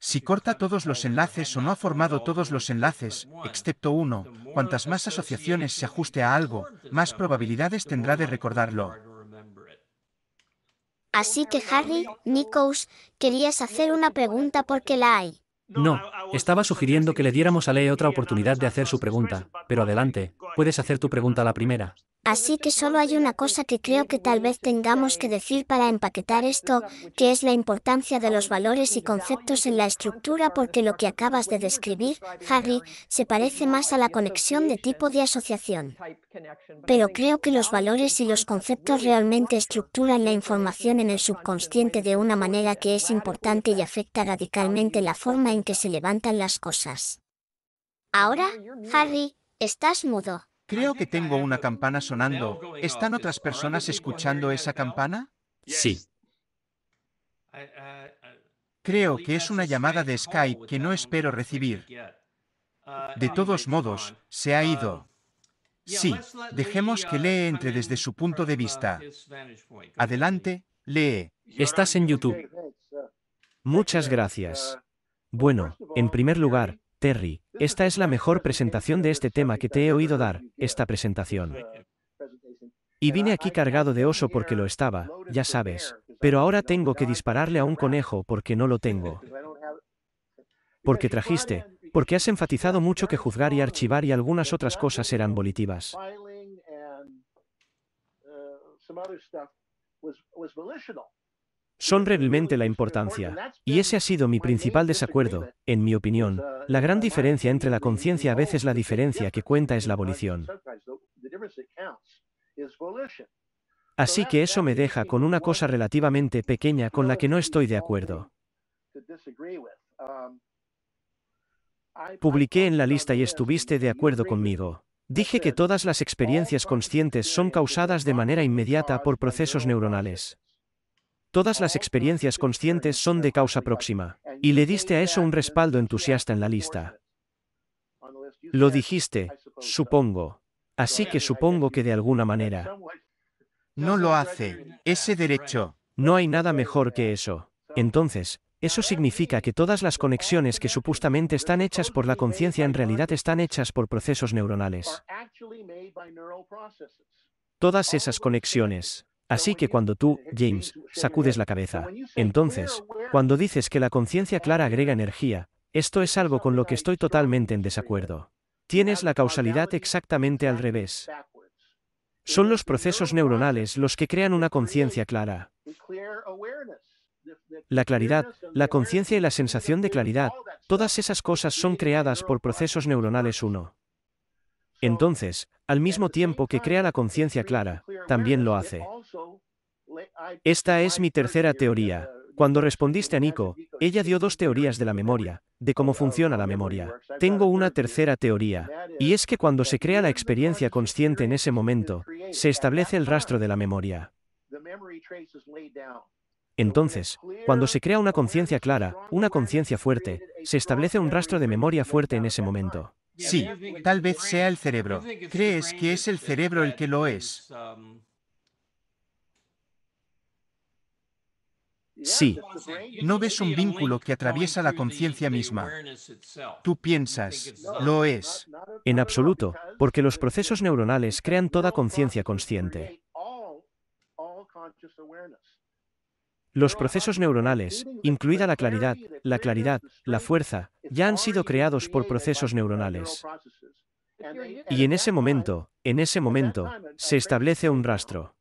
Si corta todos los enlaces o no ha formado todos los enlaces, excepto uno, cuantas más asociaciones se ajuste a algo, más probabilidades tendrá de recordarlo. Así que Harry, Nikos, querías hacer una pregunta porque la hay. No, estaba sugiriendo que le diéramos a Lee otra oportunidad de hacer su pregunta, pero adelante, puedes hacer tu pregunta la primera. Así que solo hay una cosa que creo que tal vez tengamos que decir para empaquetar esto, que es la importancia de los valores y conceptos en la estructura, porque lo que acabas de describir, Harry, se parece más a la conexión de tipo de asociación. Pero creo que los valores y los conceptos realmente estructuran la información en el subconsciente de una manera que es importante y afecta radicalmente la forma en que se levantan las cosas. Ahora, Harry, estás mudo. Creo que tengo una campana sonando. ¿Están otras personas escuchando esa campana? Sí. Creo que es una llamada de Skype que no espero recibir. De todos modos, se ha ido. Sí, dejemos que Lee entre desde su punto de vista. Adelante, Lee. Estás en YouTube. Muchas gracias. Bueno, en primer lugar, Terry, esta es la mejor presentación de este tema que te he oído dar, esta presentación. Y vine aquí cargado de oso porque lo estaba, ya sabes, pero ahora tengo que dispararle a un conejo porque no lo tengo. Porque has enfatizado mucho que juzgar y archivar y algunas otras cosas eran volitivas. Son realmente la importancia. Y ese ha sido mi principal desacuerdo, en mi opinión. La gran diferencia entre la conciencia, a veces la diferencia que cuenta es la volición. Así que eso me deja con una cosa relativamente pequeña con la que no estoy de acuerdo. Publiqué en la lista y estuviste de acuerdo conmigo. Dije que todas las experiencias conscientes son causadas de manera inmediata por procesos neuronales. Todas las experiencias conscientes son de causa próxima. Y le diste a eso un respaldo entusiasta en la lista. Lo dijiste, supongo. Así que supongo que de alguna manera. No lo hace. Ese derecho. No hay nada mejor que eso. Entonces, eso significa que todas las conexiones que supuestamente están hechas por la conciencia en realidad están hechas por procesos neuronales. Todas esas conexiones. Así que cuando tú, James, sacudes la cabeza, entonces, cuando dices que la conciencia clara agrega energía, esto es algo con lo que estoy totalmente en desacuerdo. Tienes la causalidad exactamente al revés. Son los procesos neuronales los que crean una conciencia clara. La claridad, la conciencia y la sensación de claridad, todas esas cosas son creadas por procesos neuronales uno. Entonces, al mismo tiempo que crea la conciencia clara, también lo hace. Esta es mi tercera teoría, Cuando respondiste a Nico, ella dio 2 teorías de la memoria, de cómo funciona la memoria. Tengo una tercera teoría, y es que cuando se crea la experiencia consciente en ese momento, se establece el rastro de la memoria. Entonces, cuando se crea una conciencia clara, una conciencia fuerte, se establece un rastro de memoria fuerte en ese momento. Sí, tal vez sea el cerebro. ¿Crees que es el cerebro el que lo es? Sí. No ves un vínculo que atraviesa la conciencia misma. Tú piensas, lo es. En absoluto, porque los procesos neuronales crean toda conciencia consciente. Los procesos neuronales, incluida la claridad, la fuerza, ya han sido creados por procesos neuronales. Y en ese momento, se establece un rastro.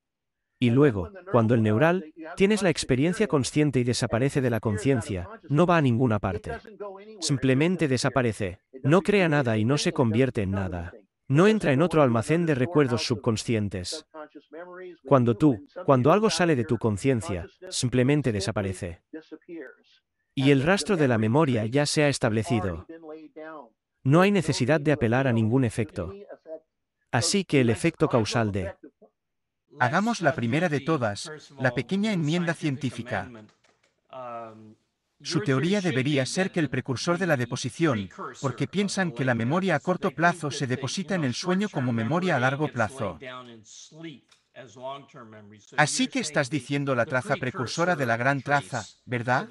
Y luego, cuando el neural, tienes la experiencia consciente y desaparece de la conciencia, no va a ninguna parte. Simplemente desaparece. No crea nada y no se convierte en nada. No entra en otro almacén de recuerdos subconscientes. Cuando algo sale de tu conciencia, simplemente desaparece. Y el rastro de la memoria ya se ha establecido. No hay necesidad de apelar a ningún efecto. Así que el efecto causal de... Hagamos la primera de todas, la pequeña enmienda científica. Su teoría debería ser que el precursor de la deposición, porque piensan que la memoria a corto plazo se deposita en el sueño como memoria a largo plazo. Así que estás diciendo la traza precursora de la gran traza, ¿verdad?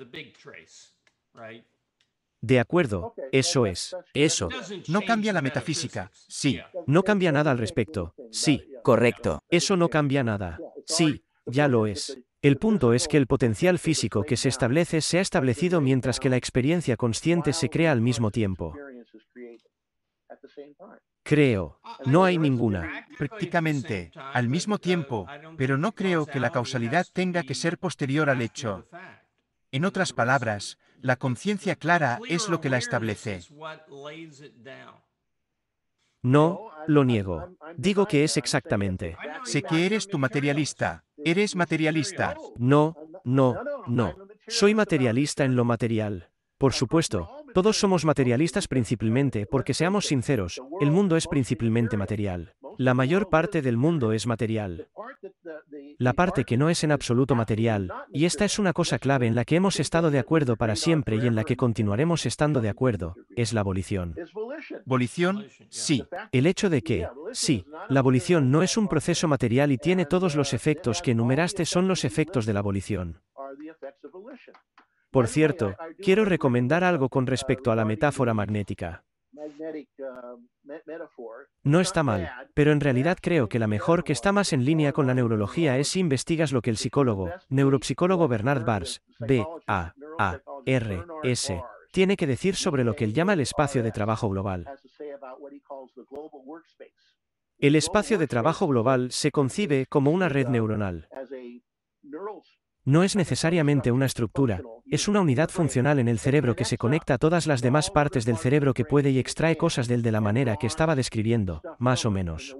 De acuerdo, eso es. Eso. No cambia la metafísica, sí. No cambia nada al respecto. Sí. Correcto. Eso no cambia nada. Sí, ya lo es. El punto es que el potencial físico que se establece se ha establecido mientras que la experiencia consciente se crea al mismo tiempo. Creo. No hay ninguna. Prácticamente, al mismo tiempo, pero no creo que la causalidad tenga que ser posterior al hecho. En otras palabras, la conciencia clara es lo que la establece. No, lo niego. Digo que es exactamente. Sé que eres tu materialista. Eres materialista. No. Soy materialista en lo material. Por supuesto, todos somos materialistas principalmente porque seamos sinceros, el mundo es principalmente material. La mayor parte del mundo es material. La parte que no es en absoluto material, y esta es una cosa clave en la que hemos estado de acuerdo para siempre y en la que continuaremos estando de acuerdo, es la abolición. ¿Volición? Sí. El hecho de que, sí, la abolición no es un proceso material y tiene todos los efectos que enumeraste son los efectos de la abolición. Por cierto, quiero recomendar algo con respecto a la metáfora magnética. No está mal, pero en realidad creo que la mejor que está más en línea con la neurología es si investigas lo que el neuropsicólogo Bernard Bars, B-A-A-R-S, tiene que decir sobre lo que él llama el espacio de trabajo global. El espacio de trabajo global se concibe como una red neuronal. No es necesariamente una estructura, es una unidad funcional en el cerebro que se conecta a todas las demás partes del cerebro que puede y extrae cosas de él de la manera que estaba describiendo, más o menos.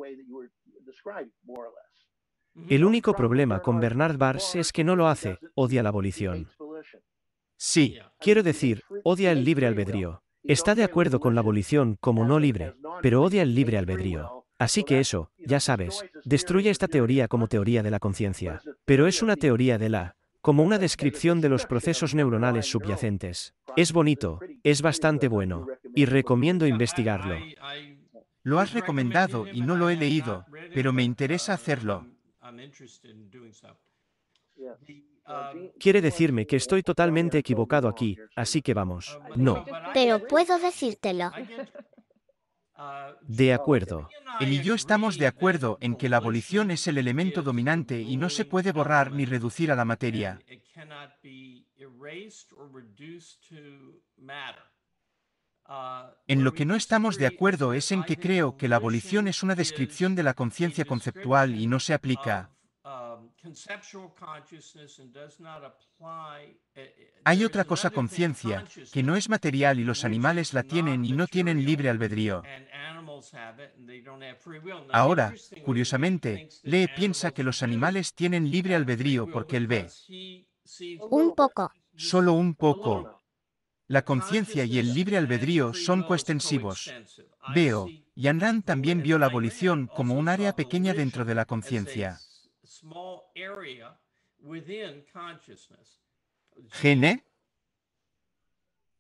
El único problema con Bernard Bars es que no lo hace, odia la abolición. Sí. Quiero decir, odia el libre albedrío. Está de acuerdo con la abolición como no libre, pero odia el libre albedrío. Así que eso, ya sabes, destruye esta teoría como teoría de la conciencia. Pero es una teoría de la, como una descripción de los procesos neuronales subyacentes. Es bonito, es bastante bueno, y recomiendo investigarlo. Lo has recomendado y no lo he leído, pero me interesa hacerlo. Quiere decirme que estoy totalmente equivocado aquí, así que vamos. No. Pero puedo decírtelo. De acuerdo. Él y yo estamos de acuerdo en que la abolición es el elemento dominante y no se puede borrar ni reducir a la materia. En lo que no estamos de acuerdo es en que creo que la abolición es una descripción de la conciencia conceptual y no se aplica. Hay otra cosa conciencia, que no es material y los animales la tienen y no tienen libre albedrío. Ahora, curiosamente, Lee piensa que los animales tienen libre albedrío porque él ve. Un poco. Solo un poco. La conciencia y el libre albedrío son coextensivos. Veo, y Ayn Rand también vio la abolición como un área pequeña dentro de la conciencia. ¿Gene?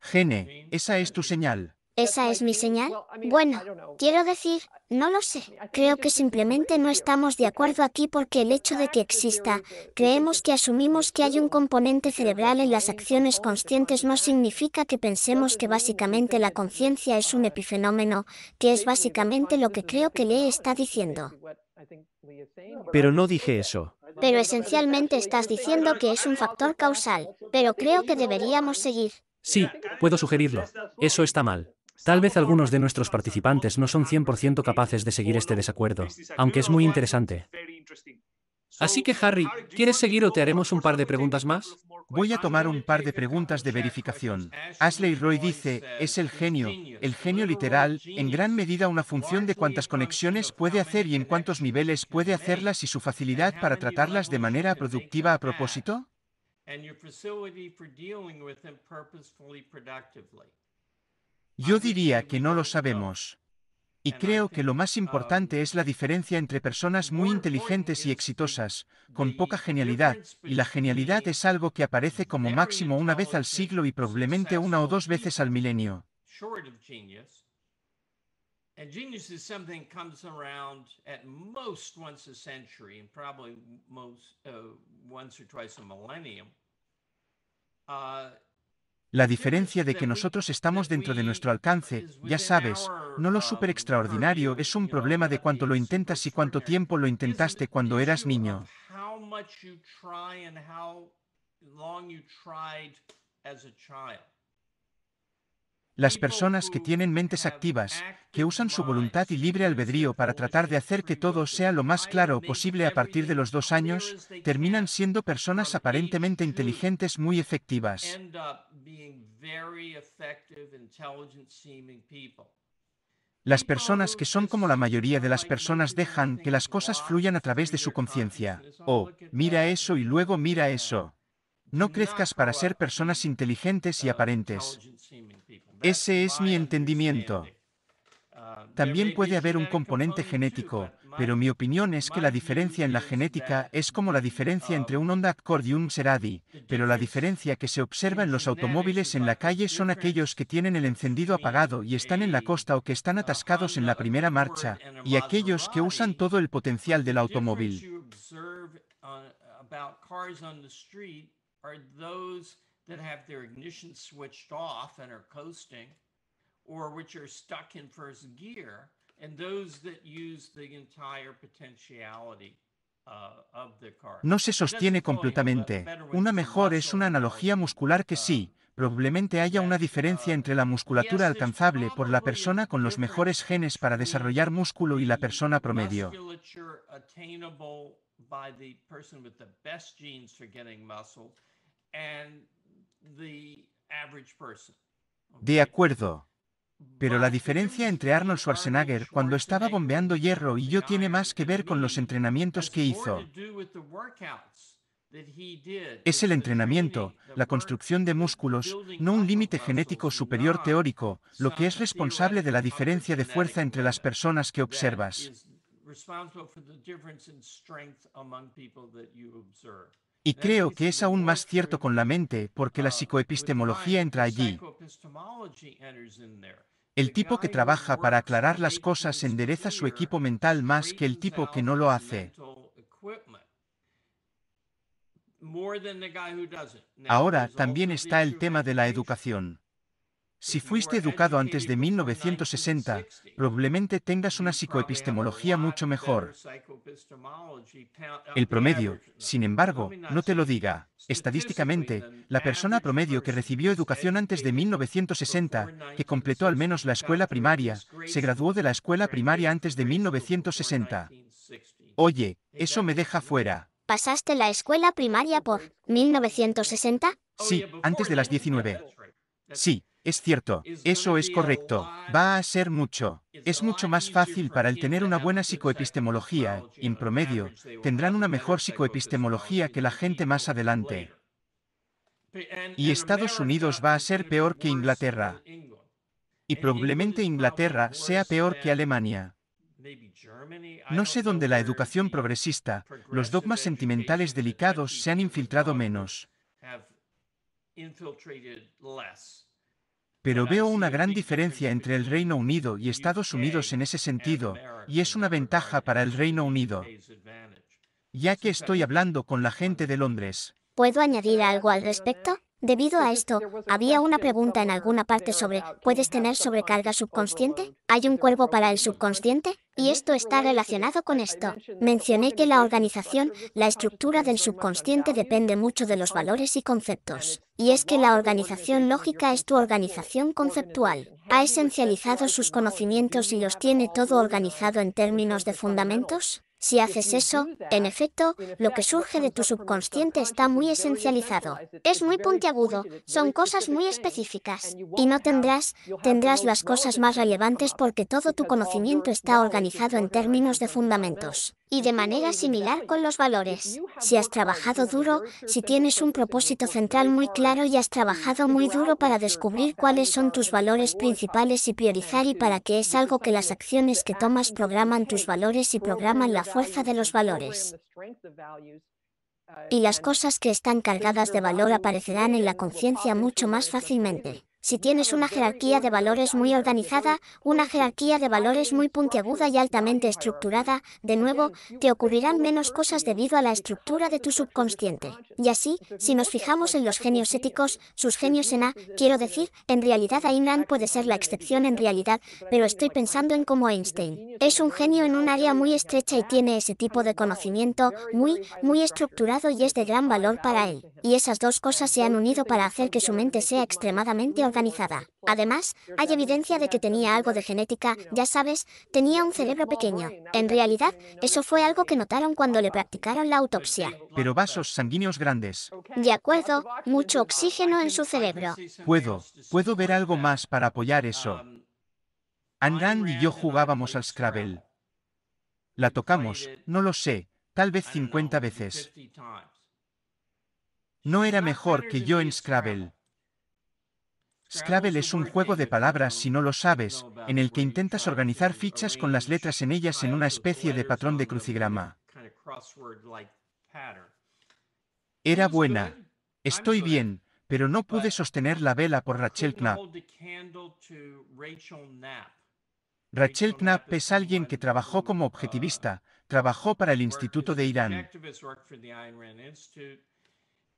Gene, esa es tu señal. ¿Esa es mi señal? Bueno, quiero decir, no lo sé. Creo que simplemente no estamos de acuerdo aquí porque el hecho de que exista, creemos que asumimos que hay un componente cerebral en las acciones conscientes no significa que pensemos que básicamente la conciencia es un epifenómeno, que es básicamente lo que creo que Lee está diciendo. Pero no dije eso. Pero esencialmente estás diciendo que es un factor causal, pero creo que deberíamos seguir. Sí, puedo sugerirlo. Eso está mal. Tal vez algunos de nuestros participantes no son 100% capaces de seguir este desacuerdo, aunque es muy interesante. Así que, Harry, ¿quieres seguir o te haremos un par de preguntas más? Voy a tomar un par de preguntas de verificación. Ashley Roy dice, ¿es el genio literal, en gran medida una función de cuántas conexiones puede hacer y en cuántos niveles puede hacerlas y su facilidad para tratarlas de manera productiva a propósito? Yo diría que no lo sabemos. Y creo que lo más importante es la diferencia entre personas muy inteligentes y exitosas, con poca genialidad, y la genialidad es algo que aparece como máximo una vez al siglo y probablemente una o dos veces al milenio. La diferencia de que nosotros estamos dentro de nuestro alcance, ya sabes, no lo súper extraordinario es un problema de cuánto lo intentas y cuánto tiempo lo intentaste cuando eras niño. Las personas que tienen mentes activas, que usan su voluntad y libre albedrío para tratar de hacer que todo sea lo más claro posible a partir de los 2 años, terminan siendo personas aparentemente inteligentes muy efectivas. Las personas que son como la mayoría de las personas dejan que las cosas fluyan a través de su conciencia. Oh, mira eso y luego mira eso. No crezcas para ser personas inteligentes y aparentes. Ese es mi entendimiento. También puede haber un componente genético, pero mi opinión es que la diferencia en la genética es como la diferencia entre un Honda Accord y un Maserati, pero la diferencia que se observa en los automóviles en la calle son aquellos que tienen el encendido apagado y están en la costa o que están atascados en la primera marcha, y aquellos que usan todo el potencial del automóvil. That have their ignition switched off and are coasting, or which are stuck in first gear, and those that use the entire potentiality of the car. No se sostiene completamente. Una mejor es una analogía muscular que sí, probablemente haya una diferencia entre la musculatura alcanzable por la persona con los mejores genes para desarrollar músculo y la persona promedio. De acuerdo. Pero la diferencia entre Arnold Schwarzenegger cuando estaba bombeando hierro y yo tiene más que ver con los entrenamientos que hizo. Es el entrenamiento, la construcción de músculos, no un límite genético superior teórico, lo que es responsable de la diferencia de fuerza entre las personas que observas. Y creo que es aún más cierto con la mente, porque la psicoepistemología entra allí. El tipo que trabaja para aclarar las cosas endereza su equipo mental más que el tipo que no lo hace. Ahora también está el tema de la educación. Si fuiste educado antes de 1960, probablemente tengas una psicoepistemología mucho mejor. El promedio, sin embargo, no te lo diga. Estadísticamente, la persona promedio que recibió educación antes de 1960, que completó al menos la escuela primaria, se graduó de la escuela primaria antes de 1960. Oye, eso me deja fuera. ¿Pasaste la escuela primaria por 1960? Sí, antes de las 19. Sí. Es cierto, eso es correcto. Va a ser mucho. Es mucho más fácil para el tener una buena psicoepistemología, y en promedio, tendrán una mejor psicoepistemología que la gente más adelante. Y Estados Unidos va a ser peor que Inglaterra. Y probablemente Inglaterra sea peor que Alemania. No sé dónde la educación progresista, los dogmas sentimentales delicados se han infiltrado menos. Pero veo una gran diferencia entre el Reino Unido y Estados Unidos en ese sentido, y es una ventaja para el Reino Unido. Ya que estoy hablando con la gente de Londres. ¿Puedo añadir algo al respecto? Debido a esto, había una pregunta en alguna parte sobre, ¿puedes tener sobrecarga subconsciente? ¿Hay un cuervo para el subconsciente? Y esto está relacionado con esto. Mencioné que la organización, la estructura del subconsciente depende mucho de los valores y conceptos. Y es que la organización lógica es tu organización conceptual. ¿Ha esencializado sus conocimientos y los tiene todo organizado en términos de fundamentos? Si haces eso, en efecto, lo que surge de tu subconsciente está muy esencializado. Es muy puntiagudo, son cosas muy específicas. Y no tendrás las cosas más relevantes porque todo tu conocimiento está organizado en términos de fundamentos. Y de manera similar con los valores. Si has trabajado duro, si tienes un propósito central muy claro y has trabajado muy duro para descubrir cuáles son tus valores principales y priorizar y para qué es algo que las acciones que tomas programan tus valores y programan la fuerza de los valores. Y las cosas que están cargadas de valor aparecerán en la conciencia mucho más fácilmente. Si tienes una jerarquía de valores muy organizada, una jerarquía de valores muy puntiaguda y altamente estructurada, de nuevo, te ocurrirán menos cosas debido a la estructura de tu subconsciente. Y así, si nos fijamos en los genios éticos, sus genios en A, quiero decir, en realidad Ayn Rand puede ser la excepción en realidad, pero estoy pensando en como Einstein. Es un genio en un área muy estrecha y tiene ese tipo de conocimiento muy estructurado y es de gran valor para él. Y esas dos cosas se han unido para hacer que su mente sea extremadamente organizada. Además, hay evidencia de que tenía algo de genética, ya sabes, tenía un cerebro pequeño. En realidad, eso fue algo que notaron cuando le practicaron la autopsia. Pero vasos sanguíneos grandes. De acuerdo, mucho oxígeno en su cerebro. Puedo ver algo más para apoyar eso. Ayn Rand y yo jugábamos al Scrabble. La tocamos, no lo sé, tal vez 50 veces. No era mejor que yo en Scrabble. Scrabble es un juego de palabras, si no lo sabes, en el que intentas organizar fichas con las letras en ellas en una especie de patrón de crucigrama. Era buena. Estoy bien, pero no pude sostener la vela por Rachel Knapp. Rachel Knapp es alguien que trabajó como objetivista, trabajó para el Instituto de Irán.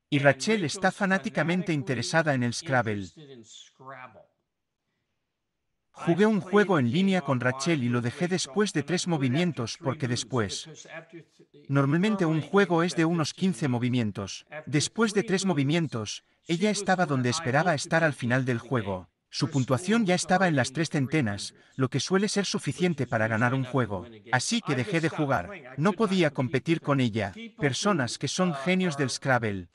Y Rachel está fanáticamente interesada en el Scrabble. Jugué un juego en línea con Rachel y lo dejé después de 3 movimientos porque después... Normalmente un juego es de unos 15 movimientos. Después de 3 movimientos, ella estaba donde esperaba estar al final del juego. Su puntuación ya estaba en las 3 centenas, lo que suele ser suficiente para ganar un juego. Así que dejé de jugar. No podía competir con ella. Personas que son genios del Scrabble.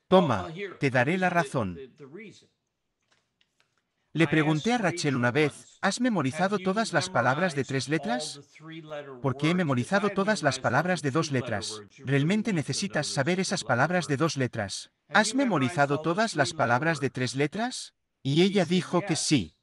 Toma, te daré la razón. Le pregunté a Rachel una vez, ¿has memorizado todas las palabras de 3 letras? Porque he memorizado todas las palabras de 2 letras. Realmente necesitas saber esas palabras de 2 letras. ¿Has memorizado todas las palabras de 3 letras? Y ella dijo que sí.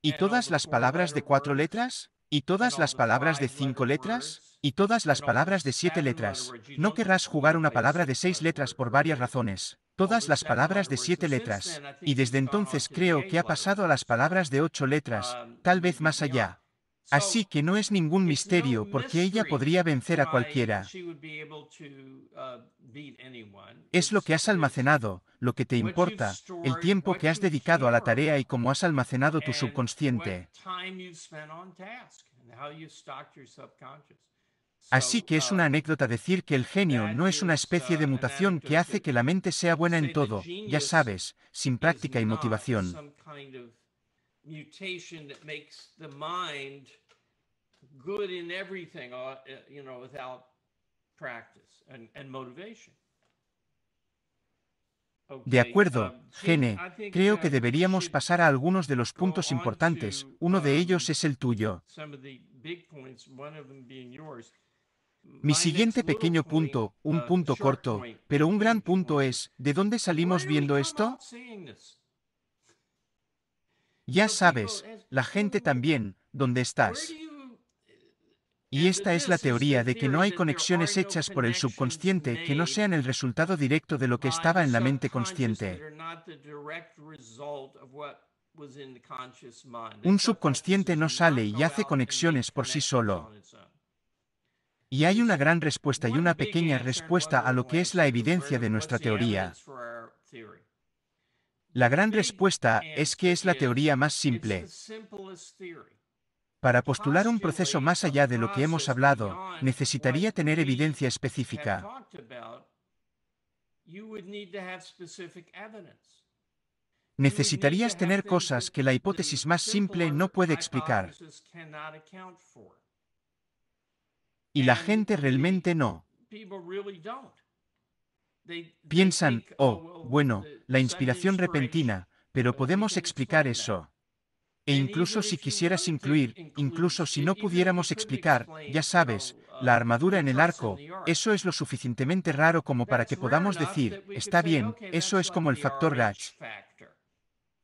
¿Y todas las palabras de 4 letras? ¿Y todas las palabras de 5 letras? ¿Y todas las palabras de 7 letras? No querrás jugar una palabra de 6 letras por varias razones. Todas las palabras de 7 letras. Y desde entonces creo que ha pasado a las palabras de 8 letras, tal vez más allá. Así que no es ningún misterio porque ella podría vencer a cualquiera. Es lo que has almacenado, lo que te importa, el tiempo que has dedicado a la tarea y cómo has almacenado tu subconsciente. Así que es una anécdota decir que el genio no es una especie de mutación que hace que la mente sea buena en todo, ya sabes, sin práctica y motivación. De acuerdo, Gene, creo que deberíamos pasar a algunos de los puntos importantes, uno de ellos es el tuyo. Mi siguiente pequeño punto, un punto corto, pero un gran punto es, ¿de dónde salimos viendo esto? Ya sabes, la gente también, ¿dónde estás? Y esta es la teoría de que no hay conexiones hechas por el subconsciente que no sean el resultado directo de lo que estaba en la mente consciente. Un subconsciente no sale y hace conexiones por sí solo. Y hay una gran respuesta y una pequeña respuesta a lo que es la evidencia de nuestra teoría. La gran respuesta es que es la teoría más simple. Para postular un proceso más allá de lo que hemos hablado, necesitaría tener evidencia específica. Necesitarías tener cosas que la hipótesis más simple no puede explicar. Y la gente realmente no. Piensan, oh, bueno, la inspiración repentina, pero podemos explicar eso. E incluso si quisieras incluir, incluso si no pudiéramos explicar, ya sabes, la armadura en el arco, eso es lo suficientemente raro como para que podamos decir, está bien, eso es como el factor Gach.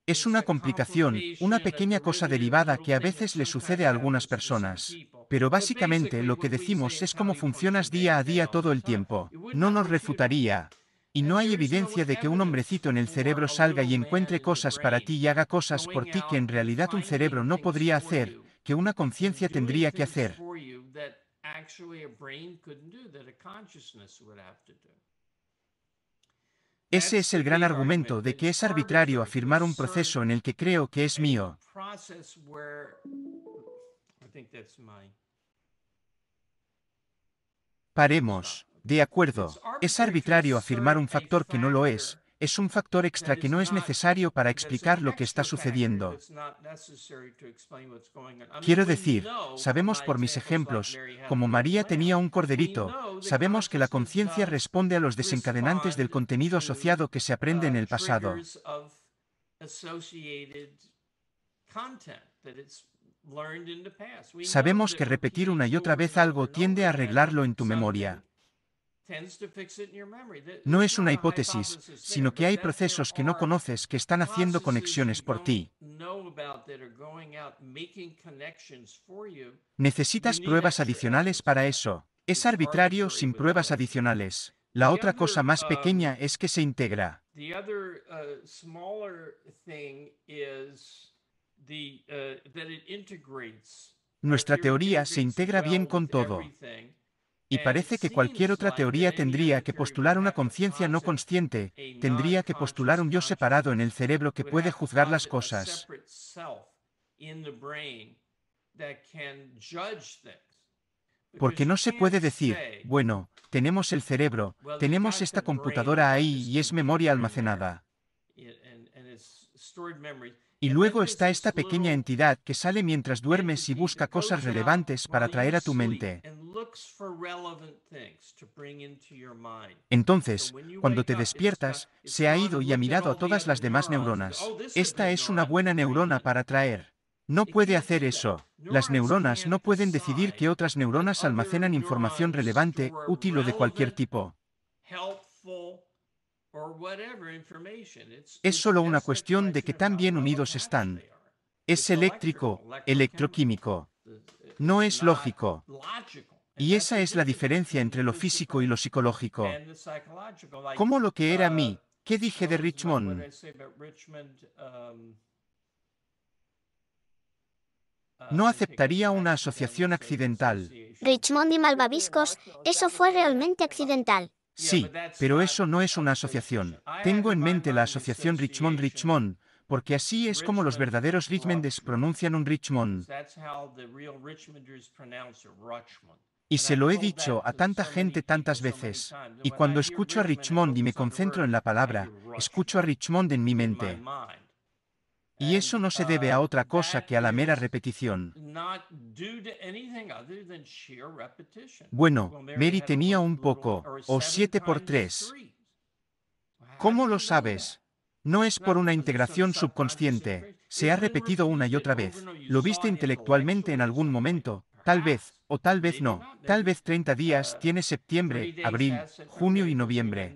Es una complicación, una pequeña cosa derivada que a veces le sucede a algunas personas. Pero básicamente lo que decimos es cómo funcionas día a día todo el tiempo. No nos refutaría. Y no hay evidencia de que un hombrecito en el cerebro salga y encuentre cosas para ti y haga cosas por ti que en realidad un cerebro no podría hacer, que una conciencia tendría que hacer. Ese es el gran argumento de que es arbitrario afirmar un proceso en el que creo que es mío. Paremos. De acuerdo, es arbitrario afirmar un factor que no lo es un factor extra que no es necesario para explicar lo que está sucediendo. Quiero decir, sabemos por mis ejemplos, como María tenía un corderito, sabemos que la conciencia responde a los desencadenantes del contenido asociado que se aprende en el pasado. Sabemos que repetir una y otra vez algo tiende a arreglarlo en tu memoria. No es una hipótesis, sino que hay procesos que no conoces que están haciendo conexiones por ti. Necesitas pruebas adicionales para eso. Es arbitrario sin pruebas adicionales. La otra cosa más pequeña es que se integra. Nuestra teoría se integra bien con todo. Y parece que cualquier otra teoría tendría que postular una conciencia no consciente, tendría que postular un yo separado en el cerebro que puede juzgar las cosas. Porque no se puede decir, bueno, tenemos el cerebro, tenemos esta computadora ahí y es memoria almacenada. Y luego está esta pequeña entidad que sale mientras duermes y busca cosas relevantes para traer a tu mente. Entonces, cuando te despiertas, se ha ido y ha mirado a todas las demás neuronas. Esta es una buena neurona para traer. No puede hacer eso. Las neuronas no pueden decidir que otras neuronas almacenan información relevante, útil o de cualquier tipo. Es solo una cuestión de que tan bien unidos están. Es eléctrico, electroquímico. No es lógico. Y esa es la diferencia entre lo físico y lo psicológico. Como lo que era mí. ¿Qué dije de Richmond? No aceptaría una asociación accidental. Richmond y malvaviscos, eso fue realmente accidental. Sí, pero eso no es una asociación. Tengo en mente la asociación Richmond-Richmond, porque así es como los verdaderos Richmonders pronuncian un Richmond. Y se lo he dicho a tanta gente tantas veces. Y cuando escucho a Richmond y me concentro en la palabra, escucho a Richmond en mi mente. Y eso no se debe a otra cosa que a la mera repetición. Bueno, Mary tenía un poco, o 7×3. ¿Cómo lo sabes? No es por una integración subconsciente. Se ha repetido una y otra vez. Lo viste intelectualmente en algún momento. tal vez, o tal vez no. Tal vez 30 días tiene septiembre, abril, junio y noviembre.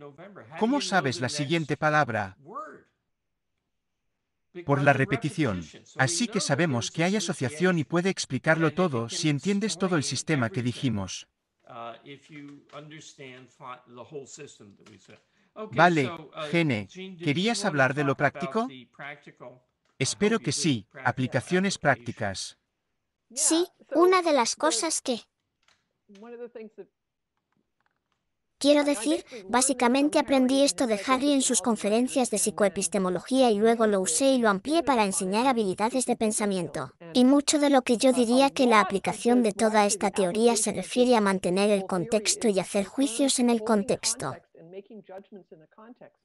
¿Cómo sabes la siguiente palabra? Por la repetición. Así que sabemos que hay asociación y puede explicarlo todo si entiendes todo el sistema que dijimos. Vale, Gene, ¿querías hablar de lo práctico? Espero que sí, aplicaciones prácticas. Sí, una de las cosas que... Quiero decir, básicamente aprendí esto de Harry en sus conferencias de psicoepistemología y luego lo usé y lo amplié para enseñar habilidades de pensamiento. Y mucho de lo que yo diría que la aplicación de toda esta teoría se refiere a mantener el contexto y hacer juicios en el contexto.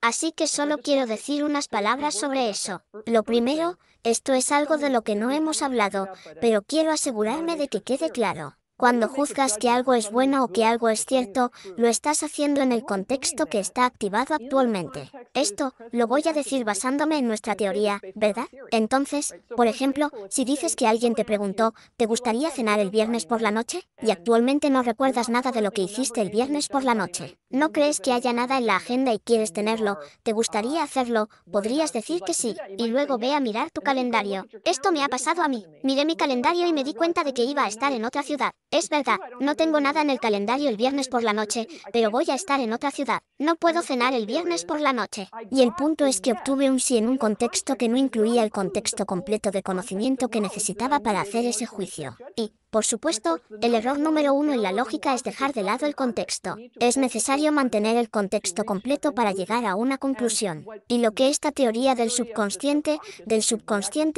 Así que solo quiero decir unas palabras sobre eso. Lo primero, esto es algo de lo que no hemos hablado, pero quiero asegurarme de que quede claro. Cuando juzgas que algo es bueno o que algo es cierto, lo estás haciendo en el contexto que está activado actualmente. Esto lo voy a decir basándome en nuestra teoría, ¿verdad? Entonces, por ejemplo, si dices que alguien te preguntó, ¿te gustaría cenar el viernes por la noche? Y actualmente no recuerdas nada de lo que hiciste el viernes por la noche. No crees que haya nada en la agenda y quieres tenerlo, ¿te gustaría hacerlo? Podrías decir que sí, y luego ve a mirar tu calendario. Esto me ha pasado a mí. Miré mi calendario y me di cuenta de que iba a estar en otra ciudad. Es verdad, no tengo nada en el calendario el viernes por la noche, pero voy a estar en otra ciudad. No puedo cenar el viernes por la noche. Y el punto es que obtuve un sí en un contexto que no incluía el contexto completo de conocimiento que necesitaba para hacer ese juicio. Y, por supuesto, el error número 1 en la lógica es dejar de lado el contexto. Es necesario mantener el contexto completo para llegar a una conclusión. Y lo que esta teoría del subconsciente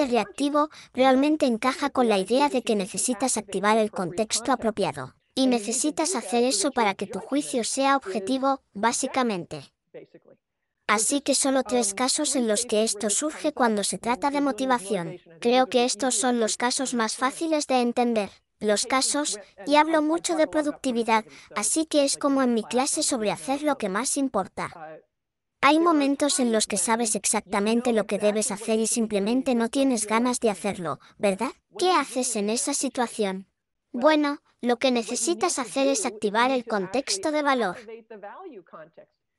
reactivo, realmente encaja con la idea de que necesitas activar el contexto apropiado. Y necesitas hacer eso para que tu juicio sea objetivo, básicamente. Así que solo 3 casos en los que esto surge cuando se trata de motivación. Creo que estos son los casos más fáciles de entender. Los casos, y hablo mucho de productividad, así que es como en mi clase sobre hacer lo que más importa. Hay momentos en los que sabes exactamente lo que debes hacer y simplemente no tienes ganas de hacerlo, ¿verdad? ¿Qué haces en esa situación? Bueno, lo que necesitas hacer es activar el contexto de valor.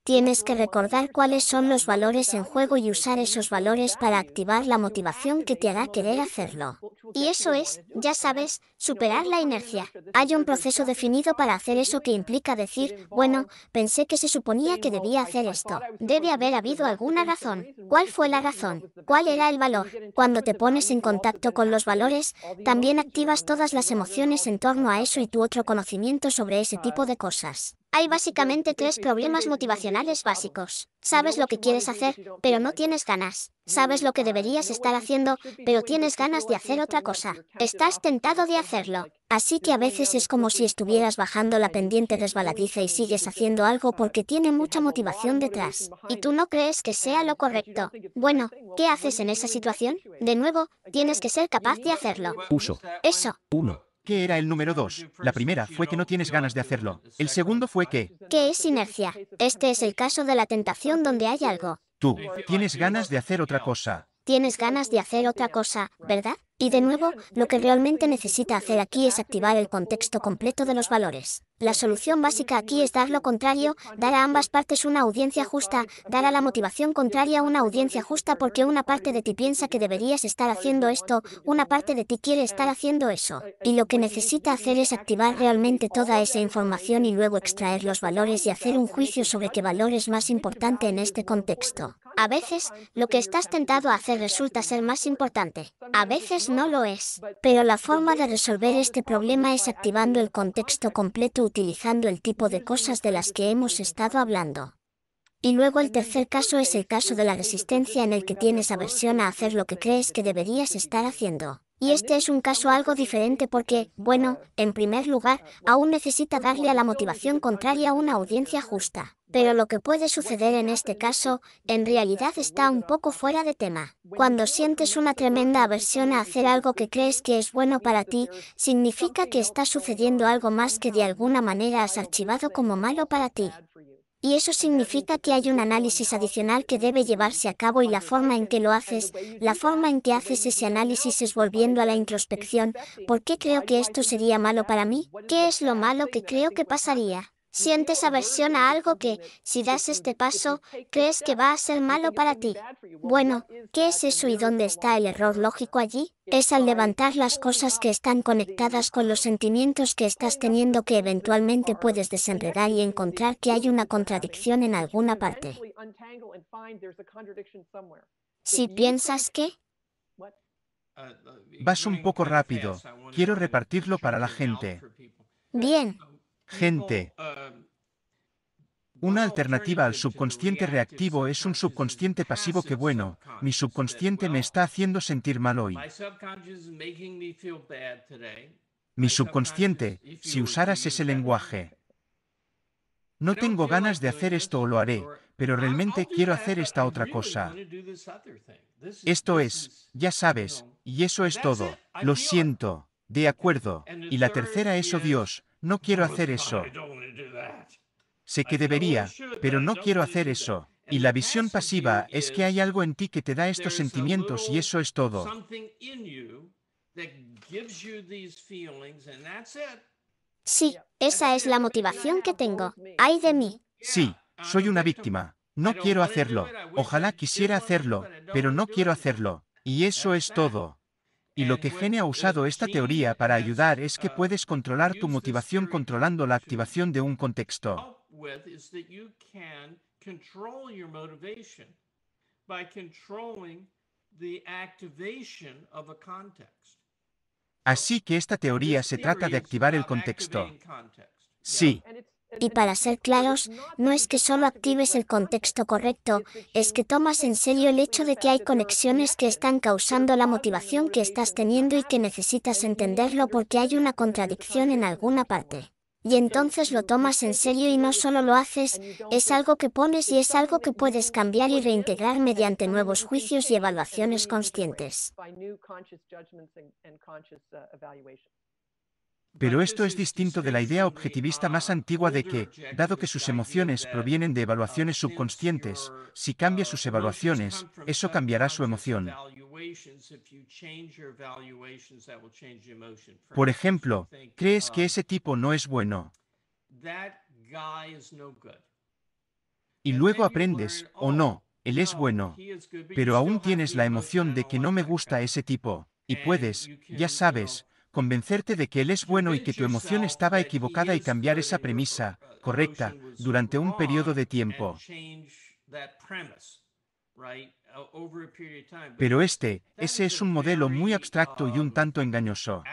Tienes que recordar cuáles son los valores en juego y usar esos valores para activar la motivación que te hará querer hacerlo. Y eso es, ya sabes, superar la inercia. Hay un proceso definido para hacer eso que implica decir, bueno, pensé que se suponía que debía hacer esto. Debe haber habido alguna razón. ¿Cuál fue la razón? ¿Cuál era el valor? Cuando te pones en contacto con los valores, también activas todas las emociones en torno a eso y tu otro conocimiento sobre ese tipo de cosas. Hay básicamente 3 problemas motivacionales básicos. Sabes lo que quieres hacer, pero no tienes ganas. Sabes lo que deberías estar haciendo, pero tienes ganas de hacer otra cosa. Estás tentado de hacerlo. Así que a veces es como si estuvieras bajando la pendiente resbaladiza y sigues haciendo algo porque tiene mucha motivación detrás. Y tú no crees que sea lo correcto. Bueno, ¿qué haces en esa situación? De nuevo, tienes que ser capaz de hacerlo. Uso. Eso. 1. ¿Qué era el número 2? La primera fue que no tienes ganas de hacerlo. El segundo fue que ¿Qué es inercia? Este es el caso de la tentación donde hay algo. tú tienes ganas de hacer otra cosa. Tienes ganas de hacer otra cosa, ¿verdad? Y de nuevo, lo que realmente necesita hacer aquí es activar el contexto completo de los valores. La solución básica aquí es dar lo contrario, dar a ambas partes una audiencia justa, dar a la motivación contraria una audiencia justa porque una parte de ti piensa que deberías estar haciendo esto, una parte de ti quiere estar haciendo eso. Y lo que necesita hacer es activar realmente toda esa información y luego extraer los valores y hacer un juicio sobre qué valor es más importante en este contexto. A veces, lo que estás tentado a hacer resulta ser más importante. A veces no lo es. Pero la forma de resolver este problema es activando el contexto completo utilizando el tipo de cosas de las que hemos estado hablando. Y luego el tercer caso es el caso de la resistencia en el que tienes aversión a hacer lo que crees que deberías estar haciendo. Y este es un caso algo diferente porque, bueno, en primer lugar, aún necesita darle a la motivación contraria una audiencia justa. Pero lo que puede suceder en este caso, en realidad está un poco fuera de tema. Cuando sientes una tremenda aversión a hacer algo que crees que es bueno para ti, significa que está sucediendo algo más que de alguna manera has archivado como malo para ti. Y eso significa que hay un análisis adicional que debe llevarse a cabo y la forma en que lo haces, la forma en que haces ese análisis es volviendo a la introspección. ¿Por qué creo que esto sería malo para mí? ¿Qué es lo malo que creo que pasaría? Sientes aversión a algo que, si das este paso, crees que va a ser malo para ti. Bueno, ¿qué es eso y dónde está el error lógico allí? Es al levantar las cosas que están conectadas con los sentimientos que estás teniendo que eventualmente puedes desenredar y encontrar que hay una contradicción en alguna parte. Si piensas que... Vas un poco rápido. Quiero repartirlo para la gente. Bien. Gente. Una alternativa al subconsciente reactivo es un subconsciente pasivo que bueno, mi subconsciente me está haciendo sentir mal hoy. Mi subconsciente, si usaras ese lenguaje. No tengo ganas de hacer esto o lo haré, pero realmente quiero hacer esta otra cosa. Esto es, ya sabes, y eso es todo. Lo siento. De acuerdo. Y la tercera es, oh Dios, no quiero hacer eso. Sé que debería, pero no quiero hacer eso. Y la visión pasiva es que hay algo en ti que te da estos sentimientos y eso es todo. Sí, esa es la motivación que tengo. ¡Ay de mí! Sí, soy una víctima. No quiero hacerlo. Ojalá quisiera hacerlo, pero no quiero hacerlo. Y eso es todo. Y lo que Gene ha usado esta teoría para ayudar es que puedes controlar tu motivación controlando la activación de un contexto. Así que esta teoría se trata de activar el contexto. Sí. Y para ser claros, no es que solo actives el contexto correcto, es que tomas en serio el hecho de que hay conexiones que están causando la motivación que estás teniendo y que necesitas entenderlo porque hay una contradicción en alguna parte. Y entonces lo tomas en serio y no solo lo haces, es algo que pones y es algo que puedes cambiar y reintegrar mediante nuevos juicios y evaluaciones conscientes. Pero esto es distinto de la idea objetivista más antigua de que, dado que sus emociones provienen de evaluaciones subconscientes, si cambia sus evaluaciones, eso cambiará su emoción. Por ejemplo, crees que ese tipo no es bueno. Y luego aprendes, o no, él es bueno. Pero aún tienes la emoción de que no me gusta ese tipo, y puedes, ya sabes, convencerte de que él es bueno y que tu emoción estaba equivocada y cambiar esa premisa, correcta, durante un periodo de tiempo. Pero ese es un modelo muy abstracto y un tanto engañoso.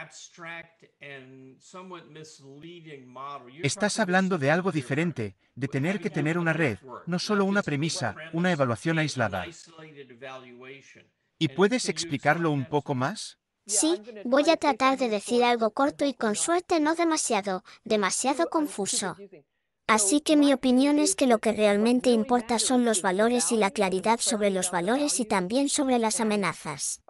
Estás hablando de algo diferente, de tener que tener una red, no solo una premisa, una evaluación aislada. ¿Y puedes explicarlo un poco más? Sí, voy a tratar de decir algo corto y con suerte no demasiado confuso. Así que mi opinión es que lo que realmente importa son los valores y la claridad sobre los valores y también sobre las amenazas.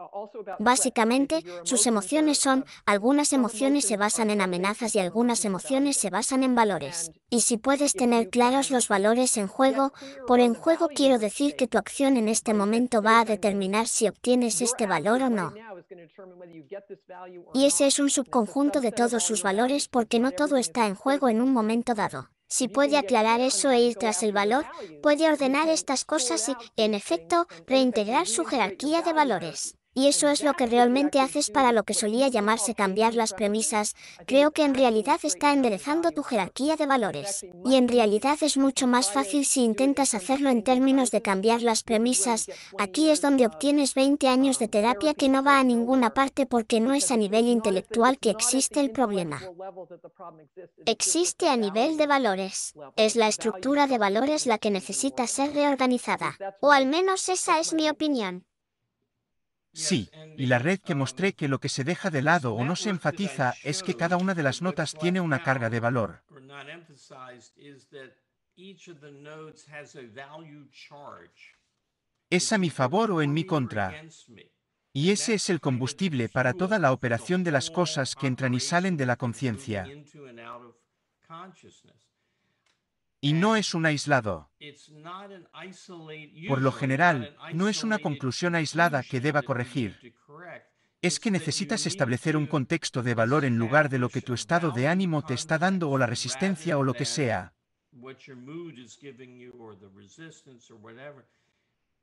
Básicamente, sus emociones son, algunas emociones se basan en amenazas y algunas emociones se basan en valores. Y si puedes tener claros los valores en juego, por en juego quiero decir que tu acción en este momento va a determinar si obtienes este valor o no. Y ese es un subconjunto de todos sus valores porque no todo está en juego en un momento dado. Si puede aclarar eso e ir tras el valor, puede ordenar estas cosas y, en efecto, reintegrar su jerarquía de valores. Y eso es lo que realmente haces para lo que solía llamarse cambiar las premisas. Creo que en realidad está enderezando tu jerarquía de valores. Y en realidad es mucho más fácil si intentas hacerlo en términos de cambiar las premisas. Aquí es donde obtienes 20 años de terapia que no va a ninguna parte porque no es a nivel intelectual que existe el problema. Existe a nivel de valores. Es la estructura de valores la que necesita ser reorganizada. O al menos esa es mi opinión. Sí, y la red que mostré que lo que se deja de lado o no se enfatiza es que cada una de las notas tiene una carga de valor. ¿Es a mi favor o en mi contra? Y ese es el combustible para toda la operación de las cosas que entran y salen de la conciencia. Y no es un aislado. Por lo general, no es una conclusión aislada que deba corregir. Es que necesitas establecer un contexto de valor en lugar de lo que tu estado de ánimo te está dando o la resistencia o lo que sea.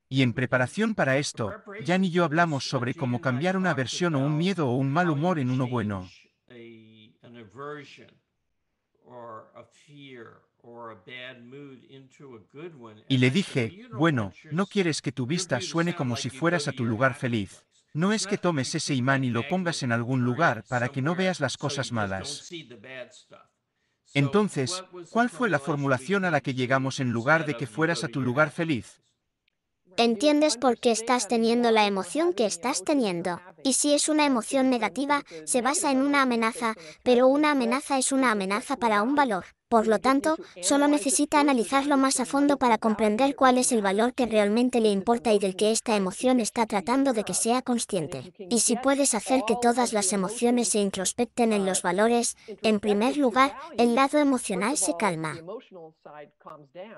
Y en preparación para esto, Jan y yo hablamos sobre cómo cambiar una aversión o un miedo o un mal humor en uno bueno. Y le dije, bueno, no quieres que tu vista suene como si fueras a tu lugar feliz. No es que tomes ese imán y lo pongas en algún lugar para que no veas las cosas malas. Entonces, ¿cuál fue la formulación a la que llegamos en lugar de que fueras a tu lugar feliz? Entiendes por qué estás teniendo la emoción que estás teniendo. Y si es una emoción negativa, se basa en una amenaza, pero una amenaza es una amenaza para un valor. Por lo tanto, solo necesita analizarlo más a fondo para comprender cuál es el valor que realmente le importa y del que esta emoción está tratando de que sea consciente. Y si puedes hacer que todas las emociones se introspecten en los valores, en primer lugar, el lado emocional se calma.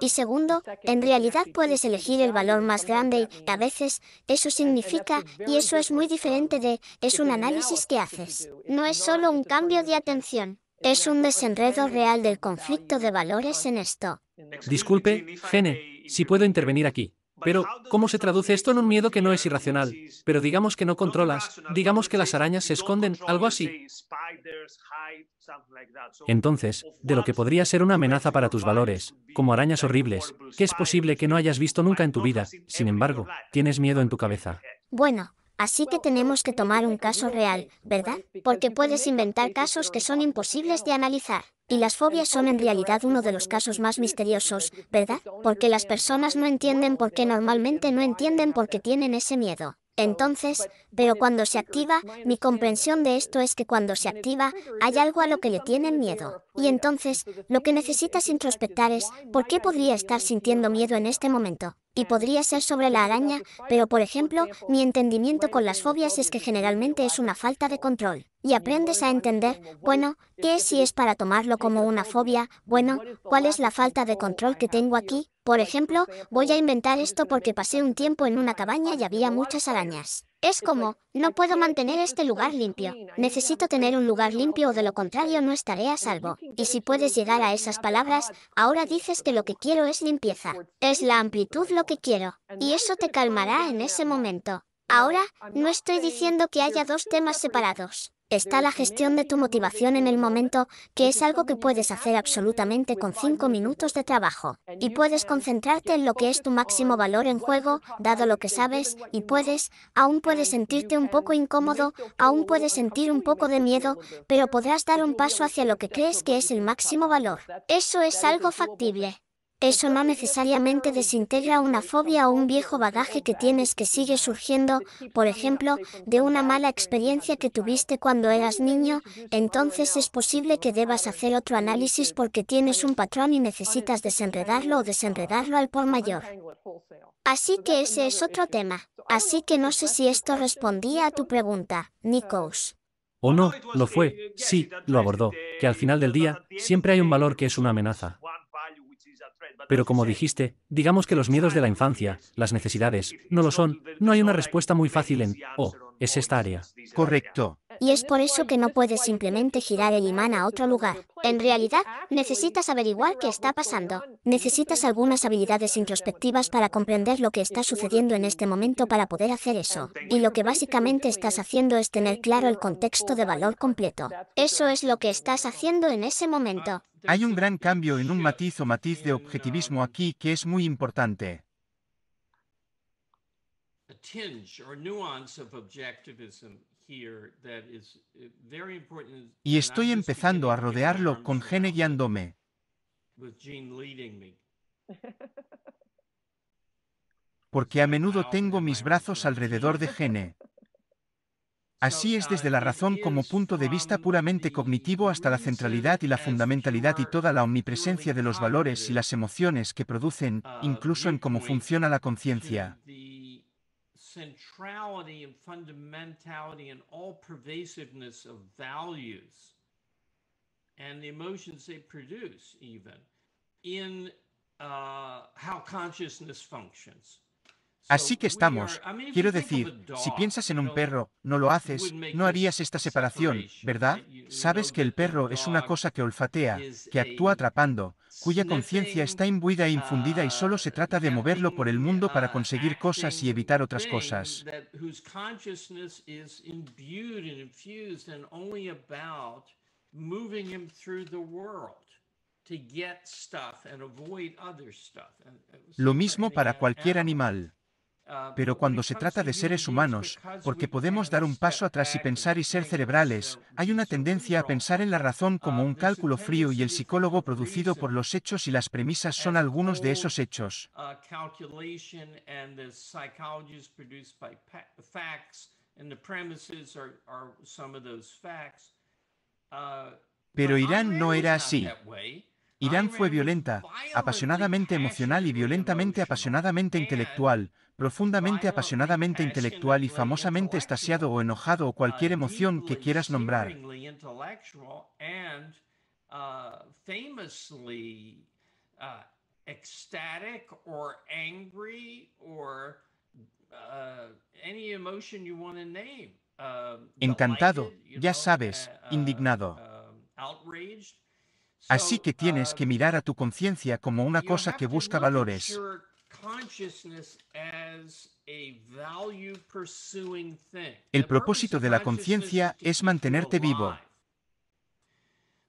Y segundo, en realidad puedes elegir el valor más grande y, a veces, eso significa, y eso es muy diferente de, es un análisis que haces. No es solo un cambio de atención. Es un desenredo real del conflicto de valores en esto. Disculpe, Gene, si puedo intervenir aquí. Pero, ¿cómo se traduce esto en un miedo que no es irracional? Pero digamos que no controlas, digamos que las arañas se esconden, algo así. Entonces, de lo que podría ser una amenaza para tus valores, como arañas horribles, que es posible que no hayas visto nunca en tu vida, sin embargo, tienes miedo en tu cabeza. Bueno, así que tenemos que tomar un caso real, ¿verdad? Porque puedes inventar casos que son imposibles de analizar. Y las fobias son en realidad uno de los casos más misteriosos, ¿verdad? Porque las personas no entienden por qué normalmente no entienden por qué tienen ese miedo. Entonces, pero cuando se activa, mi comprensión de esto es que cuando se activa, hay algo a lo que le tienen miedo. Y entonces, lo que necesitas introspectar es, ¿por qué podría estar sintiendo miedo en este momento? Y podría ser sobre la araña, pero por ejemplo, mi entendimiento con las fobias es que generalmente es una falta de control. Y aprendes a entender, bueno, ¿qué es si es para tomarlo como una fobia? Bueno, ¿cuál es la falta de control que tengo aquí? Por ejemplo, voy a inventar esto porque pasé un tiempo en una cabaña y había muchas arañas. Es como, no puedo mantener este lugar limpio. Necesito tener un lugar limpio o de lo contrario no estaré a salvo. Y si puedes llegar a esas palabras, ahora dices que lo que quiero es limpieza. Es la amplitud lo que quiero. Y eso te calmará en ese momento. Ahora, no estoy diciendo que haya dos temas separados. Está la gestión de tu motivación en el momento, que es algo que puedes hacer absolutamente con 5 minutos de trabajo. Y puedes concentrarte en lo que es tu máximo valor en juego, dado lo que sabes, y aún puedes sentirte un poco incómodo, aún puedes sentir un poco de miedo, pero podrás dar un paso hacia lo que crees que es el máximo valor. Eso es algo factible. Eso no necesariamente desintegra una fobia o un viejo bagaje que tienes que sigue surgiendo, por ejemplo, de una mala experiencia que tuviste cuando eras niño, entonces es posible que debas hacer otro análisis porque tienes un patrón y necesitas desenredarlo o desenredarlo al por mayor. Así que ese es otro tema. Así que no sé si esto respondía a tu pregunta, Nikos. O no, lo fue, sí, lo abordó, que al final del día, siempre hay un valor que es una amenaza. Pero como dijiste, digamos que los miedos de la infancia, las necesidades, no lo son, no hay una respuesta muy fácil en, es esta área. Correcto. Y es por eso que no puedes simplemente girar el imán a otro lugar. En realidad, necesitas averiguar qué está pasando. Necesitas algunas habilidades introspectivas para comprender lo que está sucediendo en este momento para poder hacer eso. Y lo que básicamente estás haciendo es tener claro el contexto de valor completo. Eso es lo que estás haciendo en ese momento. Hay un gran cambio en un matiz o matiz de objetivismo aquí que es muy importante. Y estoy empezando a rodearlo con Gene guiándome. Porque a menudo tengo mis brazos alrededor de Gene. Así es desde la razón como punto de vista puramente cognitivo hasta la centralidad y la fundamentalidad y toda la omnipresencia de los valores y las emociones que producen, incluso en cómo funciona la conciencia. Centrality and fundamentality and all pervasiveness of values and the emotions they produce even in how consciousness functions. Así que estamos, quiero decir, si piensas en un perro, no lo haces, no harías esta separación, ¿verdad? Sabes que el perro es una cosa que olfatea, que actúa atrapando, cuya conciencia está imbuida e infundida y solo se trata de moverlo por el mundo para conseguir cosas y evitar otras cosas. Lo mismo para cualquier animal. Pero cuando se trata de seres humanos, porque podemos dar un paso atrás y pensar y ser cerebrales, hay una tendencia a pensar en la razón como un cálculo frío y el psicólogo producido por los hechos y las premisas son algunos de esos hechos. Pero Irán no era así. Irán fue violenta, apasionadamente emocional y violentamente apasionadamente intelectual, profundamente apasionadamente intelectual y famosamente extasiado o enojado o cualquier emoción que quieras nombrar. Encantado, ya sabes, indignado. Así que tienes que mirar a tu conciencia como una cosa que busca valores. El propósito de la conciencia es mantenerte vivo.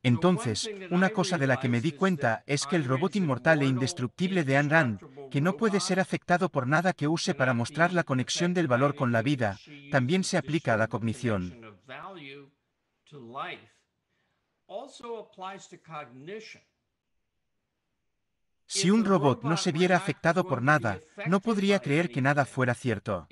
Entonces, una cosa de la que me di cuenta es que el robot inmortal e indestructible de Ayn Rand, que no puede ser afectado por nada que use para mostrar la conexión del valor con la vida, también se aplica a la cognición. Si un robot no se viera afectado por nada, no podría creer que nada fuera cierto.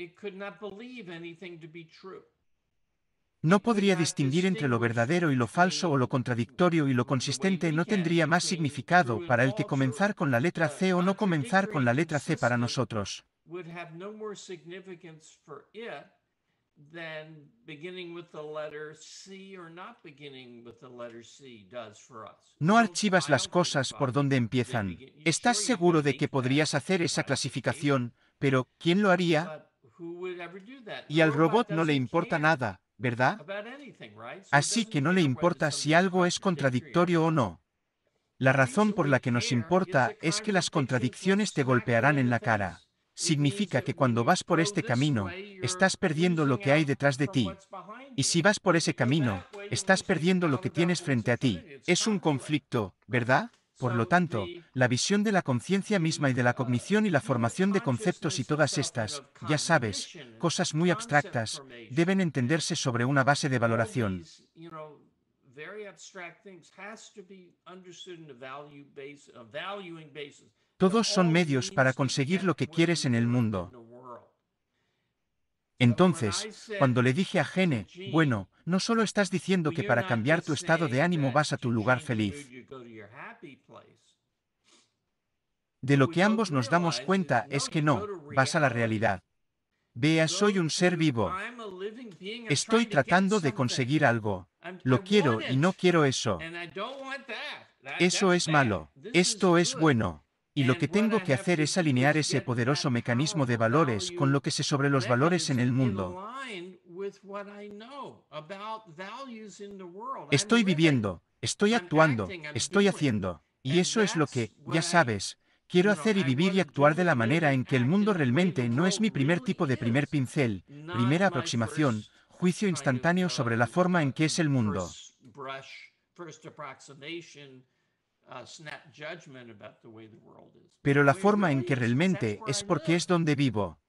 No podría distinguir entre lo verdadero y lo falso o lo contradictorio y lo consistente no tendría más significado para el que comenzar con la letra C o no comenzar con la letra C para nosotros. No archivas las cosas por donde empiezan. Estás seguro de que podrías hacer esa clasificación, pero ¿quién lo haría? Y al robot no le importa nada, ¿verdad? Así que no le importa si algo es contradictorio o no. La razón por la que nos importa es que las contradicciones te golpearán en la cara. Significa que cuando vas por este camino, estás perdiendo lo que hay detrás de ti. Y si vas por ese camino, estás perdiendo lo que tienes frente a ti. Es un conflicto, ¿verdad? Por lo tanto, la visión de la conciencia misma y de la cognición y la formación de conceptos y todas estas, ya sabes, cosas muy abstractas, deben entenderse sobre una base de valoración. Todos son medios para conseguir lo que quieres en el mundo. Entonces, cuando le dije a Gene, bueno, no solo estás diciendo que para cambiar tu estado de ánimo vas a tu lugar feliz. De lo que ambos nos damos cuenta es que no, vas a la realidad. Vea, soy un ser vivo. Estoy tratando de conseguir algo. Lo quiero y no quiero eso. Eso es malo. Esto es bueno. Y lo que tengo que hacer es alinear ese poderoso mecanismo de valores con lo que sé sobre los valores en el mundo. Estoy viviendo, estoy actuando, estoy haciendo. Y eso es lo que, ya sabes, quiero hacer y vivir y actuar de la manera en que el mundo realmente no es mi primer tipo de primer pincel, primera aproximación, juicio instantáneo sobre la forma en que es el mundo. Pero la forma en que realmente es porque es donde vivo.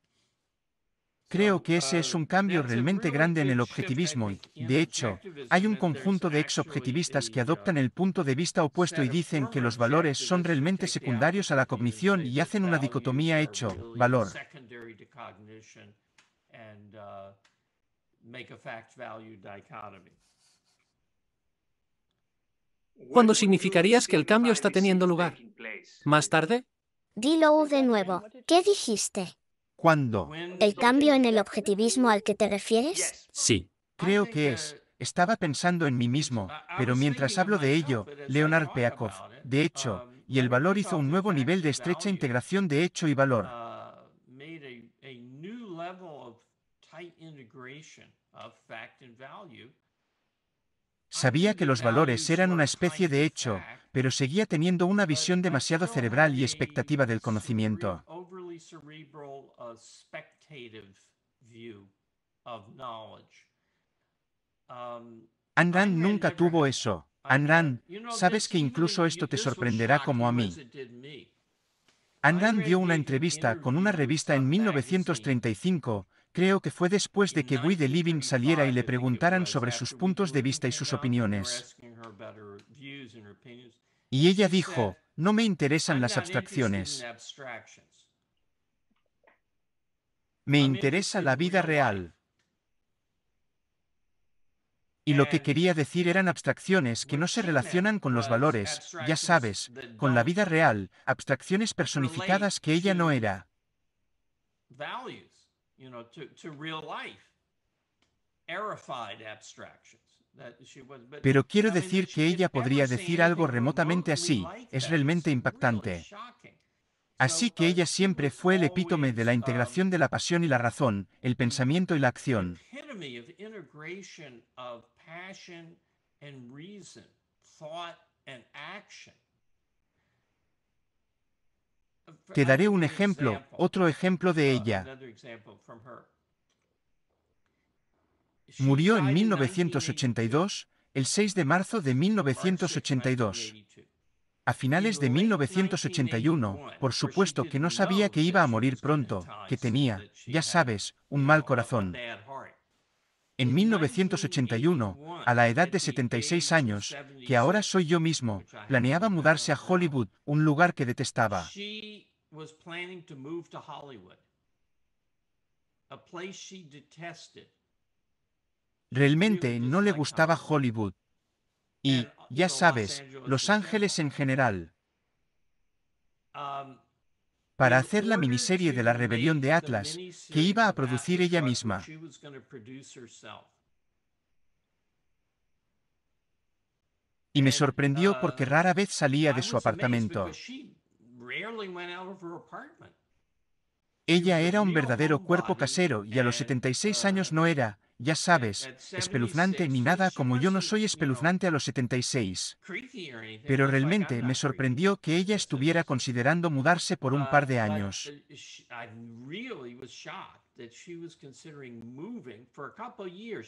Creo que ese es un cambio realmente grande en el objetivismo y, de hecho, hay un conjunto de ex-objetivistas que adoptan el punto de vista opuesto y dicen que los valores son realmente secundarios a la cognición y hacen una dicotomía hecho-valor. ¿Cuándo significarías que el cambio está teniendo lugar? ¿Más tarde? Dilo de nuevo. ¿Qué dijiste? ¿Cuándo? ¿El cambio en el objetivismo al que te refieres? Sí. Creo que estaba pensando en mí mismo, pero mientras hablo de ello, Leonard Peacock, de hecho, y el valor hizo un nuevo nivel de estrecha integración de hecho y valor. Sabía que los valores eran una especie de hecho, pero seguía teniendo una visión demasiado cerebral y expectativa del conocimiento. Ayn Rand nunca tuvo eso. Ayn Rand, sabes que incluso esto te sorprenderá como a mí. Ayn Rand dio una entrevista con una revista en 1935, creo que fue después de que We the Living saliera y le preguntaran sobre sus puntos de vista y sus opiniones. Y ella dijo, no me interesan las abstracciones. Me interesa la vida real. Y lo que quería decir eran abstracciones que no se relacionan con los valores, ya sabes, con la vida real, abstracciones personificadas que ella no era. Pero quiero decir que ella podría decir algo remotamente así, es realmente impactante. Así que ella siempre fue el epítome de la integración de la pasión y la razón, el pensamiento y la acción. Te daré un ejemplo, otro ejemplo de ella. Murió en 1982, el 6 de marzo de 1982. A finales de 1981, por supuesto que no sabía que iba a morir pronto, que tenía, ya sabes, un mal corazón. En 1981, a la edad de 76 años, que ahora soy yo mismo, planeaba mudarse a Hollywood, un lugar que detestaba. Realmente no le gustaba Hollywood. Y, ya sabes, Los Ángeles en general. Para hacer la miniserie de la rebelión de Atlas, que iba a producir ella misma. Y me sorprendió porque rara vez salía de su apartamento. Ella era un verdadero cuerpo casero y a los 76 años no era, ya sabes, espeluznante ni nada como yo no soy espeluznante a los 76. Pero realmente me sorprendió que ella estuviera considerando mudarse por un par de años.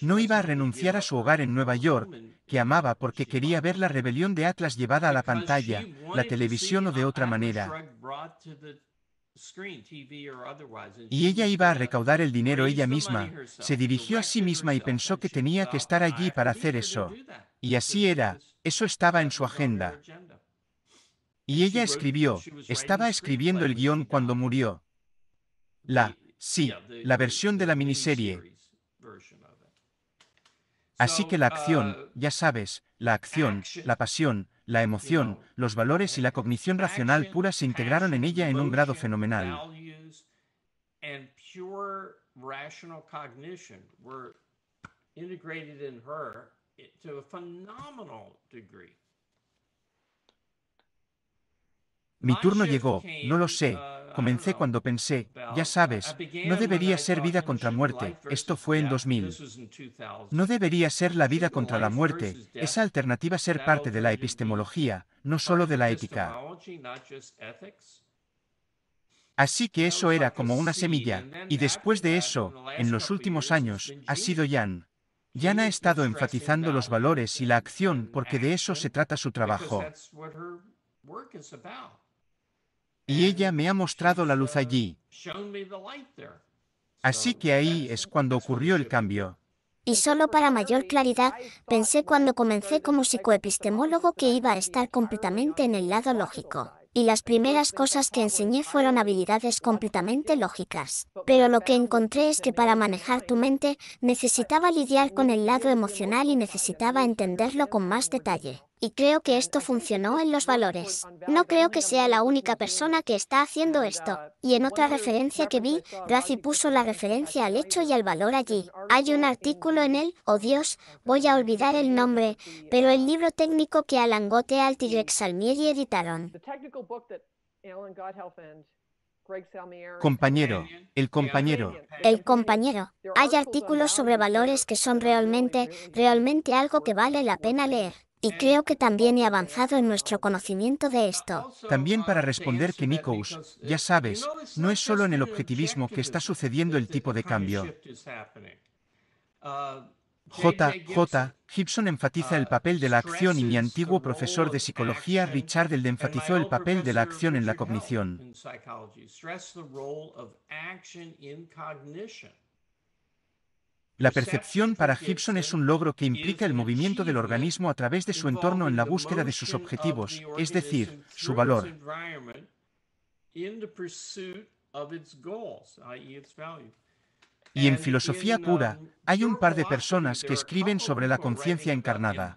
No iba a renunciar a su hogar en Nueva York, que amaba porque quería ver la rebelión de Atlas llevada a la pantalla, la televisión o de otra manera. Y ella iba a recaudar el dinero ella misma, se dirigió a sí misma y pensó que tenía que estar allí para hacer eso. Y así era, eso estaba en su agenda. Y ella escribió, estaba escribiendo el guión cuando murió. La versión de la miniserie. Así que la acción, ya sabes, la acción, la pasión, la emoción, los valores y la cognición racional pura se integraron en ella en un grado fenomenal. Mi turno llegó, no lo sé, comencé cuando pensé, ya sabes, no debería ser vida contra muerte, esto fue en 2000. No debería ser la vida contra la muerte, esa alternativa ser parte de la epistemología, no solo de la ética. Así que eso era como una semilla, y después de eso, en los últimos años, ha sido Jan. Jan ha estado enfatizando los valores y la acción porque de eso se trata su trabajo. Y ella me ha mostrado la luz allí. Así que ahí es cuando ocurrió el cambio. Y solo para mayor claridad, pensé cuando comencé como psicoepistemólogo que iba a estar completamente en el lado lógico. Y las primeras cosas que enseñé fueron habilidades completamente lógicas. Pero lo que encontré es que para manejar tu mente, necesitaba lidiar con el lado emocional y necesitaba entenderlo con más detalle. Y creo que esto funcionó en los valores. No creo que sea la única persona que está haciendo esto. Y en otra referencia que vi, Razi puso la referencia al hecho y al valor allí. Hay un artículo en él, oh Dios, voy a olvidar el nombre, pero el libro técnico que Alan Gottehalt y Greg Salmieri editaron. Compañero, el compañero. El compañero. Hay artículos sobre valores que son realmente algo que vale la pena leer. Y creo que también he avanzado en nuestro conocimiento de esto. También para responder que Nikos, ya sabes, no es solo en el objetivismo que está sucediendo el tipo de cambio. J. Gibson enfatiza el papel de la acción y mi antiguo profesor de psicología Richard Elde enfatizó el papel de la acción en la cognición. La percepción para Gibson es un logro que implica el movimiento del organismo a través de su entorno en la búsqueda de sus objetivos, es decir, su valor. Y en filosofía pura, hay un par de personas que escriben sobre la conciencia encarnada.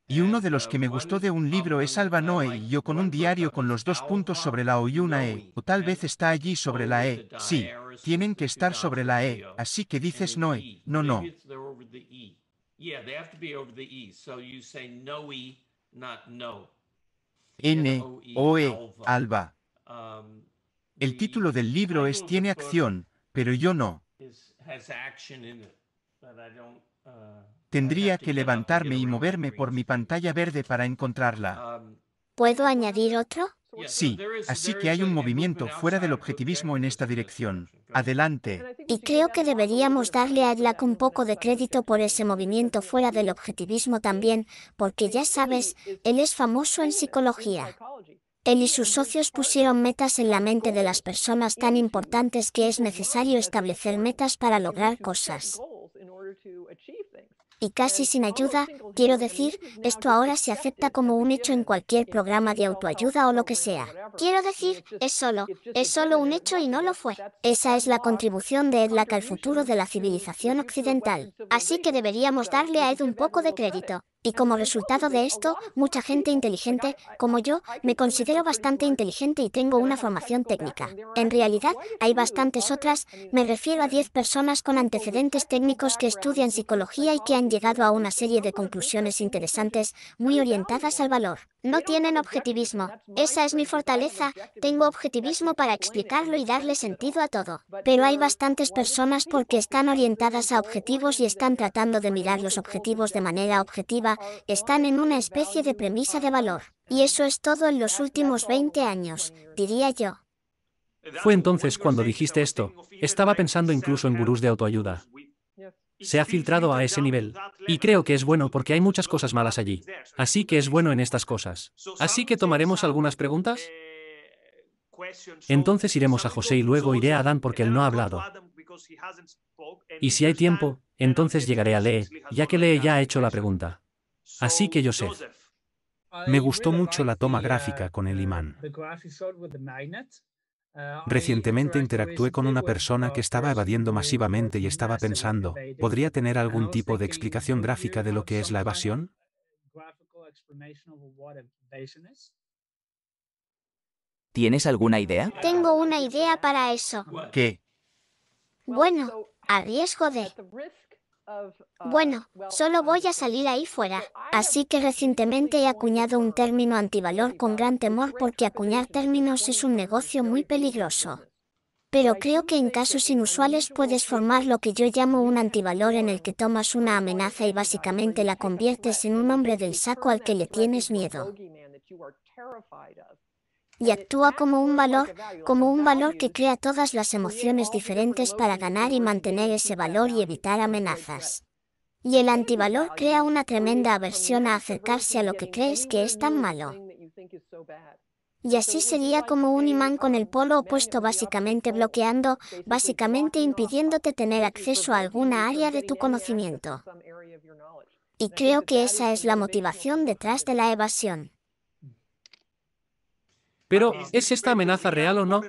Y uno de los que me gustó de un libro es Alba Noe y yo con un diario con los 2 puntos sobre la O y una E, o tal vez está allí sobre la E, sí, tienen que estar sobre la E, así que dices Noe, no. N, O, E, Alba. El título del libro es Tiene acción, pero yo no. Tendría que levantarme y moverme por mi pantalla verde para encontrarla. ¿Puedo añadir otro? Sí, así que hay un movimiento fuera del objetivismo en esta dirección. Adelante. Y creo que deberíamos darle a Adlak un poco de crédito por ese movimiento fuera del objetivismo también, porque ya sabes, él es famoso en psicología. Él y sus socios pusieron metas en la mente de las personas tan importantes que es necesario establecer metas para lograr cosas. Y casi sin ayuda, quiero decir, esto ahora se acepta como un hecho en cualquier programa de autoayuda o lo que sea. Quiero decir, es solo un hecho y no lo fue. Esa es la contribución de Adlak al futuro de la civilización occidental. Así que deberíamos darle a Ed un poco de crédito. Y como resultado de esto, mucha gente inteligente, como yo, me considero bastante inteligente y tengo una formación técnica. En realidad, hay bastantes otras, me refiero a 10 personas con antecedentes técnicos que estudian psicología y que han llegado a una serie de conclusiones interesantes, muy orientadas al valor. No tienen objetivismo. Esa es mi fortaleza, tengo objetivismo para explicarlo y darle sentido a todo. Pero hay bastantes personas porque están orientadas a objetivos y están tratando de mirar los objetivos de manera objetiva, están en una especie de premisa de valor. Y eso es todo en los últimos 20 años, diría yo. Fue entonces cuando dijiste esto, estaba pensando incluso en gurús de autoayuda. Se ha filtrado a ese nivel. Y creo que es bueno porque hay muchas cosas malas allí. Así que es bueno en estas cosas. Así que tomaremos algunas preguntas. Entonces iremos a José y luego iré a Adán porque él no ha hablado. Y si hay tiempo, entonces llegaré a Lee, ya que Lee ya ha hecho la pregunta. Así que Joseph. Me gustó mucho la toma gráfica con el imán. Recientemente interactué con una persona que estaba evadiendo masivamente y estaba pensando, ¿podría tener algún tipo de explicación gráfica de lo que es la evasión? ¿Tienes alguna idea? Tengo una idea para eso. ¿Qué? Bueno, a riesgo de... Bueno, solo voy a salir ahí fuera. Así que recientemente he acuñado un término antivalor con gran temor porque acuñar términos es un negocio muy peligroso. Pero creo que en casos inusuales puedes formar lo que yo llamo un antivalor en el que tomas una amenaza y básicamente la conviertes en un hombre del saco al que le tienes miedo. Y actúa como un valor que crea todas las emociones diferentes para ganar y mantener ese valor y evitar amenazas. Y el antivalor crea una tremenda aversión a acercarse a lo que crees que es tan malo. Y así sería como un imán con el polo opuesto básicamente bloqueando, básicamente impidiéndote tener acceso a alguna área de tu conocimiento. Y creo que esa es la motivación detrás de la evasión. Pero, ¿es esta amenaza real o no?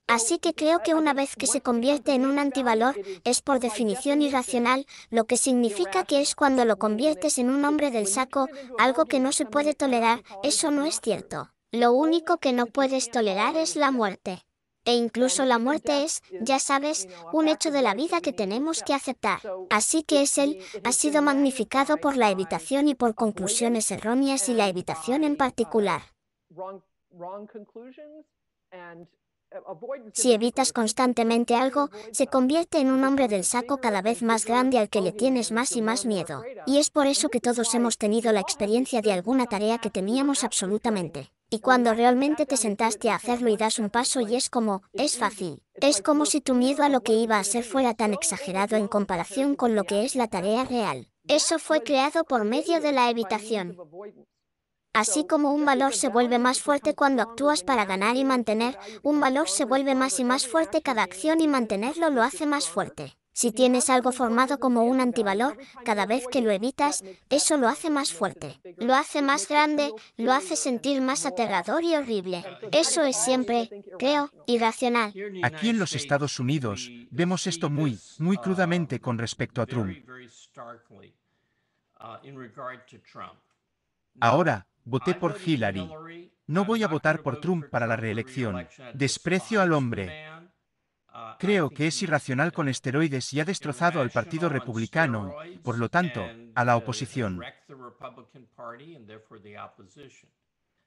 Así que creo que una vez que se convierte en un antivalor, es por definición irracional, lo que significa que es cuando lo conviertes en un hombre del saco, algo que no se puede tolerar. Eso no es cierto. Lo único que no puedes tolerar es la muerte. E incluso la muerte es, ya sabes, un hecho de la vida que tenemos que aceptar. Así que ha sido magnificado por la evitación y por conclusiones erróneas y la evitación en particular. Si evitas constantemente algo, se convierte en un hombre del saco cada vez más grande al que le tienes más y más miedo. Y es por eso que todos hemos tenido la experiencia de alguna tarea que temíamos absolutamente. Y cuando realmente te sentaste a hacerlo y das un paso y es como, es fácil. Es como si tu miedo a lo que iba a ser fuera tan exagerado en comparación con lo que es la tarea real. Eso fue creado por medio de la evitación. Así como un valor se vuelve más fuerte cuando actúas para ganar y mantener, un valor se vuelve más y más fuerte cada acción y mantenerlo lo hace más fuerte. Si tienes algo formado como un antivalor, cada vez que lo evitas, eso lo hace más fuerte. Lo hace más grande, lo hace sentir más aterrador y horrible. Eso es siempre, creo, irracional. Aquí en los Estados Unidos, vemos esto muy crudamente con respecto a Trump. Ahora, voté por Hillary. No voy a votar por Trump para la reelección. Desprecio al hombre. Creo que es irracional con esteroides y ha destrozado al Partido Republicano, por lo tanto, a la oposición.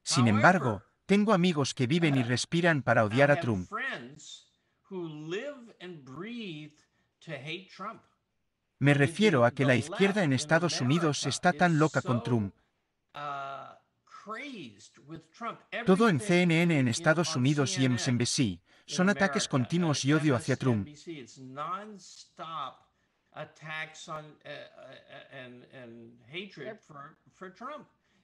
Sin embargo, tengo amigos que viven y respiran para odiar a Trump. Me refiero a que la izquierda en Estados Unidos está tan loca con Trump. Todo en CNN en Estados Unidos y MSNBC son ataques continuos y odio hacia Trump.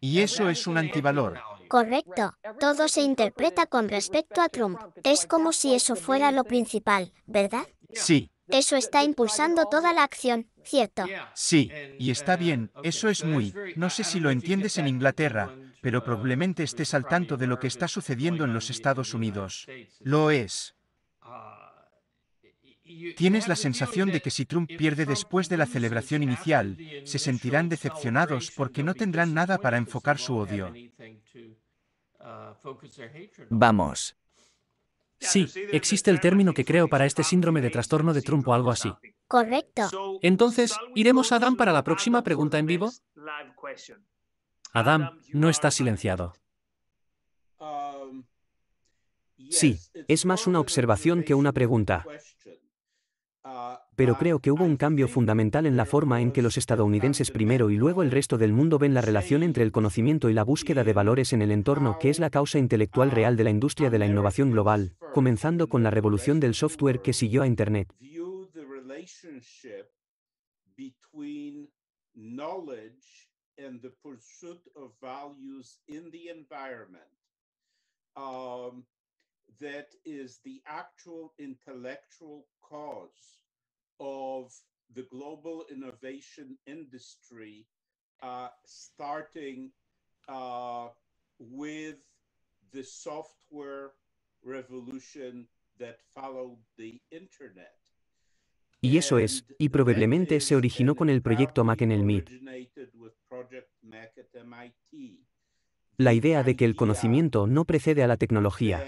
Y eso es un antivalor. Correcto. Todo se interpreta con respecto a Trump. Es como si eso fuera lo principal, ¿verdad? Sí. Eso está impulsando toda la acción, ¿cierto? Sí, y está bien, eso es no sé si lo entiendes en Inglaterra, pero probablemente estés al tanto de lo que está sucediendo en los Estados Unidos. Lo es. Tienes la sensación de que si Trump pierde después de la celebración inicial, se sentirán decepcionados porque no tendrán nada para enfocar su odio. Vamos. Sí, existe el término que creo para este síndrome de trastorno de Trump o algo así. Correcto. Entonces, ¿iremos a Adam para la próxima pregunta en vivo? Adam, no está silenciado. Sí, es más una observación que una pregunta. Pero creo que hubo un cambio fundamental en la forma en que los estadounidenses primero y luego el resto del mundo ven la relación entre el conocimiento y la búsqueda de valores en el entorno, que es la causa intelectual real de la industria de la innovación global, comenzando con la revolución del software que siguió a Internet. That is the actual intellectual cause of the global innovation industry, starting with the software revolution that followed the internet. Y eso es, y probablemente se originó con el proyecto Mac en el MIT. La idea de que el conocimiento no precede a la tecnología.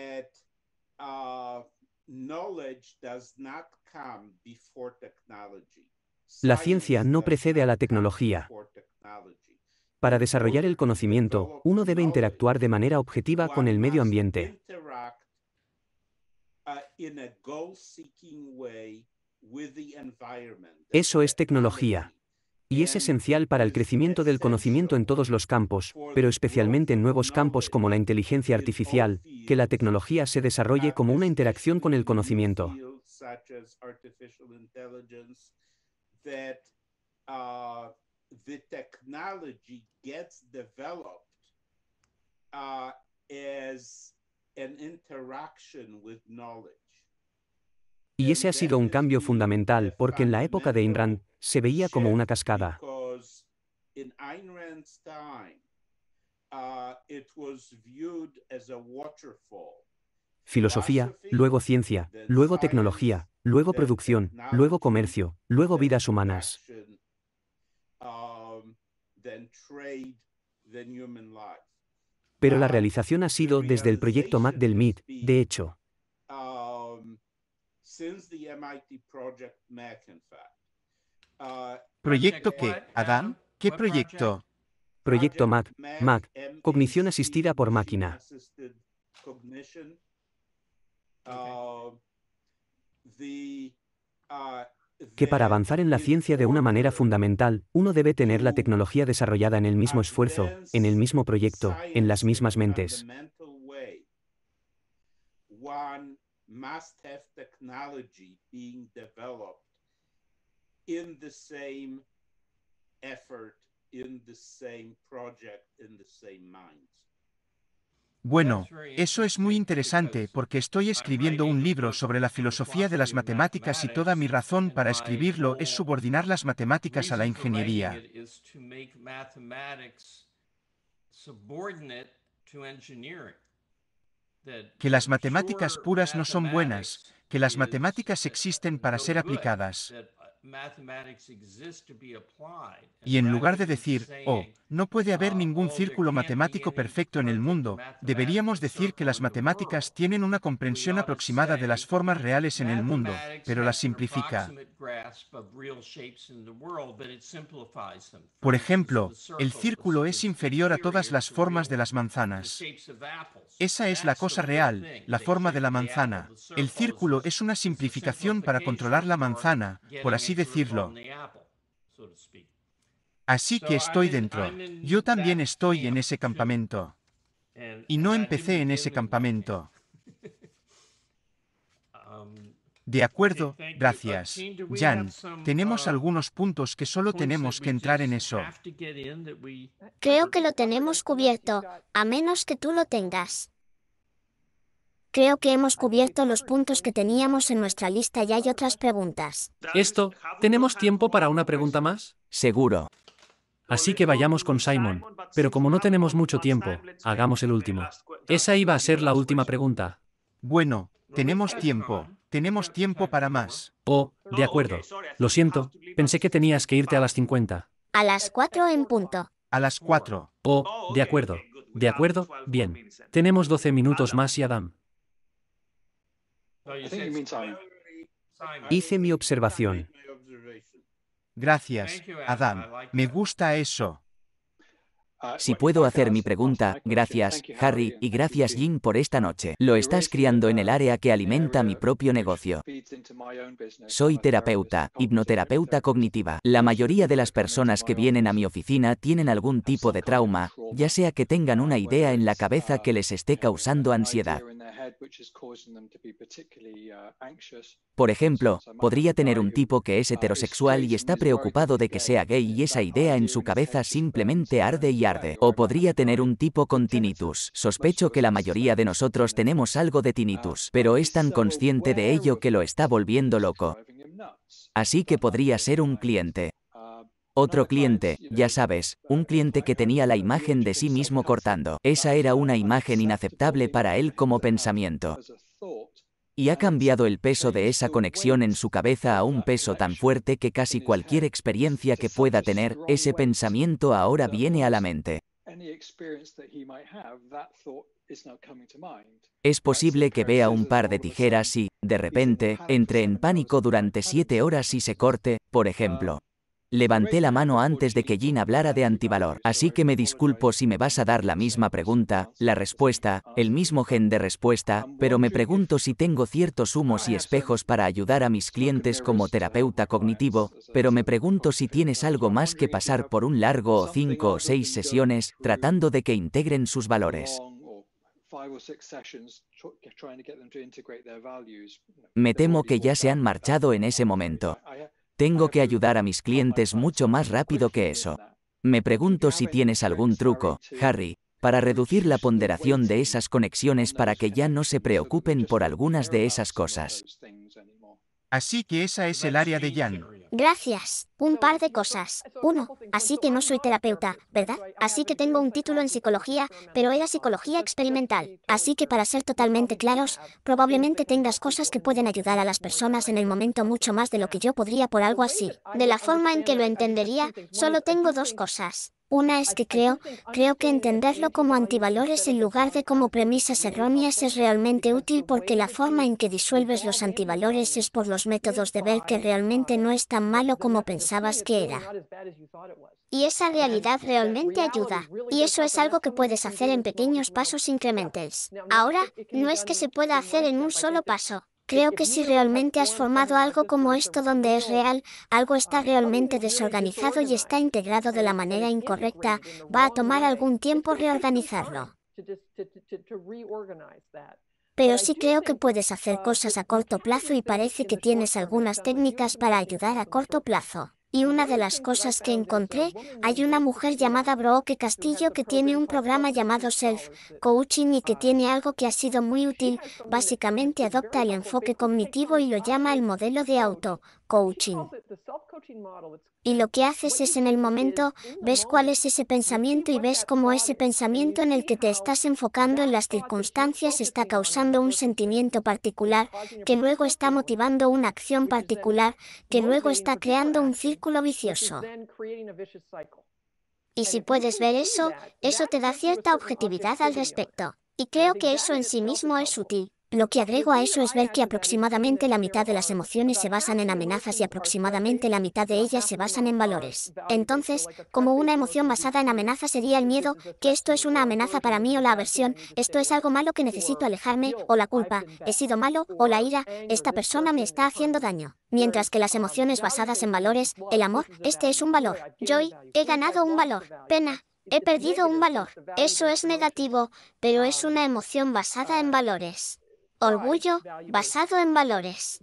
La ciencia no precede a la tecnología. Para desarrollar el conocimiento, uno debe interactuar de manera objetiva con el medio ambiente. Eso es tecnología. Y es esencial para el crecimiento del conocimiento en todos los campos, pero especialmente en nuevos campos como la inteligencia artificial, que la tecnología se desarrolle como una interacción con el conocimiento. Y ese ha sido un cambio fundamental porque en la época de Ayn Rand se veía como una cascada. filosofía, luego ciencia, luego tecnología, luego producción, luego comercio, luego vidas humanas. Pero la realización ha sido desde el proyecto Mac del MIT, de hecho. ¿Proyecto qué, Adam? ¿Qué proyecto? Proyecto Mac, cognición asistida por máquina. Que para avanzar en la ciencia de una manera fundamental, uno debe tener la tecnología desarrollada en el mismo esfuerzo, en el mismo proyecto, en las mismas mentes. Bueno, eso es muy interesante porque estoy escribiendo un libro sobre la filosofía de las matemáticas y toda mi razón para escribirlo es subordinar las matemáticas a la ingeniería. Que las matemáticas puras no son buenas, que las matemáticas existen para ser aplicadas. Y en lugar de decir, oh, no puede haber ningún círculo matemático perfecto en el mundo, deberíamos decir que las matemáticas tienen una comprensión aproximada de las formas reales en el mundo, pero las simplifica. Por ejemplo, el círculo es inferior a todas las formas de las manzanas. Esa es la cosa real, la forma de la manzana. El círculo es una simplificación para controlar la manzana, por así decirlo. Así que estoy dentro. Yo también estoy en ese campamento. Y no empecé en ese campamento. De acuerdo, gracias. Jan, tenemos algunos puntos que solo tenemos que entrar en eso. Creo que lo tenemos cubierto, a menos que tú lo tengas. Creo que hemos cubierto los puntos que teníamos en nuestra lista y hay otras preguntas. ¿Tenemos tiempo para una pregunta más? Seguro. Así que vayamos con Simon. Pero como no tenemos mucho tiempo, hagamos el último. Esa iba a ser la última pregunta. Bueno, tenemos tiempo para más. Oh, de acuerdo. Lo siento, pensé que tenías que irte a las 50. A las 4 en punto. A las 4. Oh, de acuerdo. De acuerdo, bien. Tenemos 12 minutos más y Adam. Hice mi observación. Gracias, Adam. Me gusta eso. Si puedo hacer mi pregunta, gracias, Harry, y gracias, Jim, por esta noche. Lo estás criando en el área que alimenta mi propio negocio. Soy terapeuta, hipnoterapeuta cognitiva. La mayoría de las personas que vienen a mi oficina tienen algún tipo de trauma, ya sea que tengan una idea en la cabeza que les esté causando ansiedad. Por ejemplo, podría tener un tipo que es heterosexual y está preocupado de que sea gay y esa idea en su cabeza simplemente arde y arde. O podría tener un tipo con tinnitus. Sospecho que la mayoría de nosotros tenemos algo de tinnitus, pero es tan consciente de ello que lo está volviendo loco. Así que podría ser un cliente. Otro cliente, ya sabes, un cliente que tenía la imagen de sí mismo cortando. Esa era una imagen inaceptable para él como pensamiento. Y ha cambiado el peso de esa conexión en su cabeza a un peso tan fuerte que casi cualquier experiencia que pueda tener, ese pensamiento ahora viene a la mente. Es posible que vea un par de tijeras y, de repente, entre en pánico durante 7 horas y se corte, por ejemplo. Levanté la mano antes de que Jin hablara de antivalor, así que me disculpo si me vas a dar la misma pregunta, la respuesta, el mismo gen de respuesta, pero me pregunto si tengo ciertos humos y espejos para ayudar a mis clientes como terapeuta cognitivo, pero me pregunto si tienes algo más que pasar por un largo o 5 o 6 sesiones, tratando de que integren sus valores. Me temo que ya se han marchado en ese momento. Tengo que ayudar a mis clientes mucho más rápido que eso. Me pregunto si tienes algún truco, Harry, para reducir la ponderación de esas conexiones para que ya no se preocupen por algunas de esas cosas. Así que esa es el área de Jan. Gracias. Un par de cosas. 1. Así que no soy terapeuta, ¿verdad? Así que tengo un título en psicología, pero era psicología experimental. Así que para ser totalmente claros, probablemente tengas cosas que pueden ayudar a las personas en el momento mucho más de lo que yo podría por algo así. De la forma en que lo entendería, solo tengo dos cosas. Una es que creo que entenderlo como antivalores en lugar de como premisas erróneas es realmente útil porque la forma en que disuelves los antivalores es por los métodos de ver que realmente no es tan malo como pensabas que era. Y esa realidad realmente ayuda. Y eso es algo que puedes hacer en pequeños pasos incrementales. Ahora, no es que se pueda hacer en un solo paso. Creo que si realmente has formado algo como esto donde es real, algo está realmente desorganizado y está integrado de la manera incorrecta, va a tomar algún tiempo reorganizarlo. Pero sí creo que puedes hacer cosas a corto plazo y parece que tienes algunas técnicas para ayudar a corto plazo. Y una de las cosas que encontré, hay una mujer llamada Brooke Castillo que tiene un programa llamado Self Coaching y que tiene algo que ha sido muy útil, básicamente adopta el enfoque cognitivo y lo llama el modelo de auto-coaching. Y lo que haces es en el momento, ves cuál es ese pensamiento y ves cómo ese pensamiento en el que te estás enfocando en las circunstancias está causando un sentimiento particular, que luego está motivando una acción particular, que luego está creando un círculo vicioso. Y si puedes ver eso, eso te da cierta objetividad al respecto. Y creo que eso en sí mismo es útil. Lo que agrego a eso es ver que aproximadamente la mitad de las emociones se basan en amenazas y aproximadamente la mitad de ellas se basan en valores. Entonces, como una emoción basada en amenazas sería el miedo, que esto es una amenaza para mí, o la aversión, esto es algo malo que necesito alejarme, o la culpa, he sido malo, o la ira, esta persona me está haciendo daño. Mientras que las emociones basadas en valores, el amor, este es un valor. Joy, he ganado un valor. Pena, he perdido un valor. Eso es negativo, pero es una emoción basada en valores. Orgullo, basado en valores.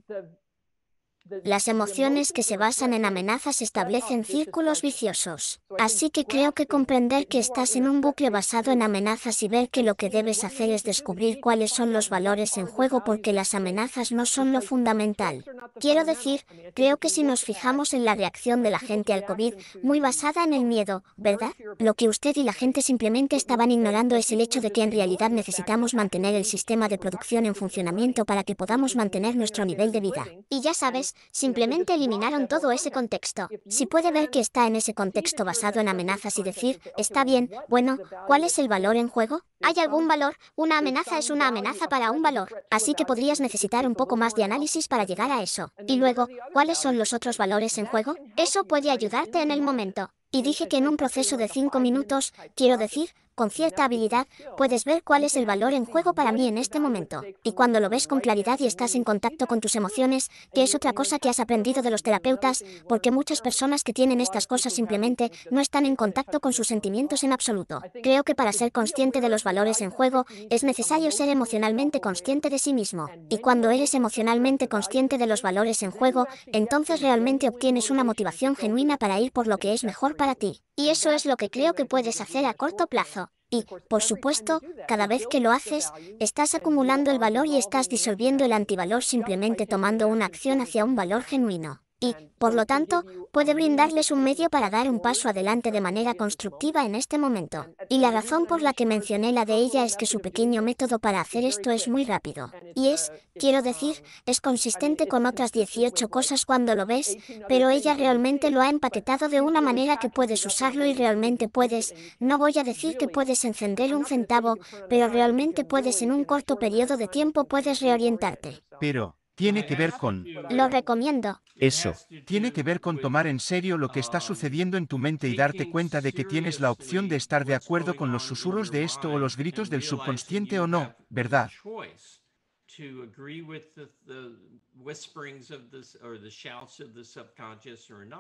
Las emociones que se basan en amenazas establecen círculos viciosos. Así que creo que comprender que estás en un bucle basado en amenazas y ver que lo que debes hacer es descubrir cuáles son los valores en juego porque las amenazas no son lo fundamental. Quiero decir, creo que si nos fijamos en la reacción de la gente al COVID, muy basada en el miedo, ¿verdad? Lo que usted y la gente simplemente estaban ignorando es el hecho de que en realidad necesitamos mantener el sistema de producción en funcionamiento para que podamos mantener nuestro nivel de vida. Y ya sabes, simplemente eliminaron todo ese contexto. Si puede ver que está en ese contexto basado en amenazas y decir, está bien, bueno, ¿cuál es el valor en juego? ¿Hay algún valor? Una amenaza es una amenaza para un valor, así que podrías necesitar un poco más de análisis para llegar a eso. Y luego, ¿cuáles son los otros valores en juego? Eso puede ayudarte en el momento. Y dije que en un proceso de 5 minutos, quiero decir, con cierta habilidad, puedes ver cuál es el valor en juego para mí en este momento. Y cuando lo ves con claridad y estás en contacto con tus emociones, que es otra cosa que has aprendido de los terapeutas, porque muchas personas que tienen estas cosas simplemente no están en contacto con sus sentimientos en absoluto. Creo que para ser consciente de los valores en juego, es necesario ser emocionalmente consciente de sí mismo. Y cuando eres emocionalmente consciente de los valores en juego, entonces realmente obtienes una motivación genuina para ir por lo que es mejor para ti. Y eso es lo que creo que puedes hacer a corto plazo. Y, por supuesto, cada vez que lo haces, estás acumulando el valor y estás disolviendo el antivalor simplemente tomando una acción hacia un valor genuino. Y, por lo tanto, puede brindarles un medio para dar un paso adelante de manera constructiva en este momento. Y la razón por la que mencioné la de ella es que su pequeño método para hacer esto es muy rápido. Y quiero decir, es consistente con otras 18 cosas cuando lo ves, pero ella realmente lo ha empaquetado de una manera que puedes usarlo y realmente puedes, no voy a decir que puedes encender un centavo, pero realmente puedes en un corto periodo de tiempo puedes reorientarte. Pero tiene que ver con... Lo recomiendo. Eso. Tiene que ver con tomar en serio lo que está sucediendo en tu mente y darte cuenta de que tienes la opción de estar de acuerdo con los susurros de esto o los gritos del subconsciente o no, ¿verdad?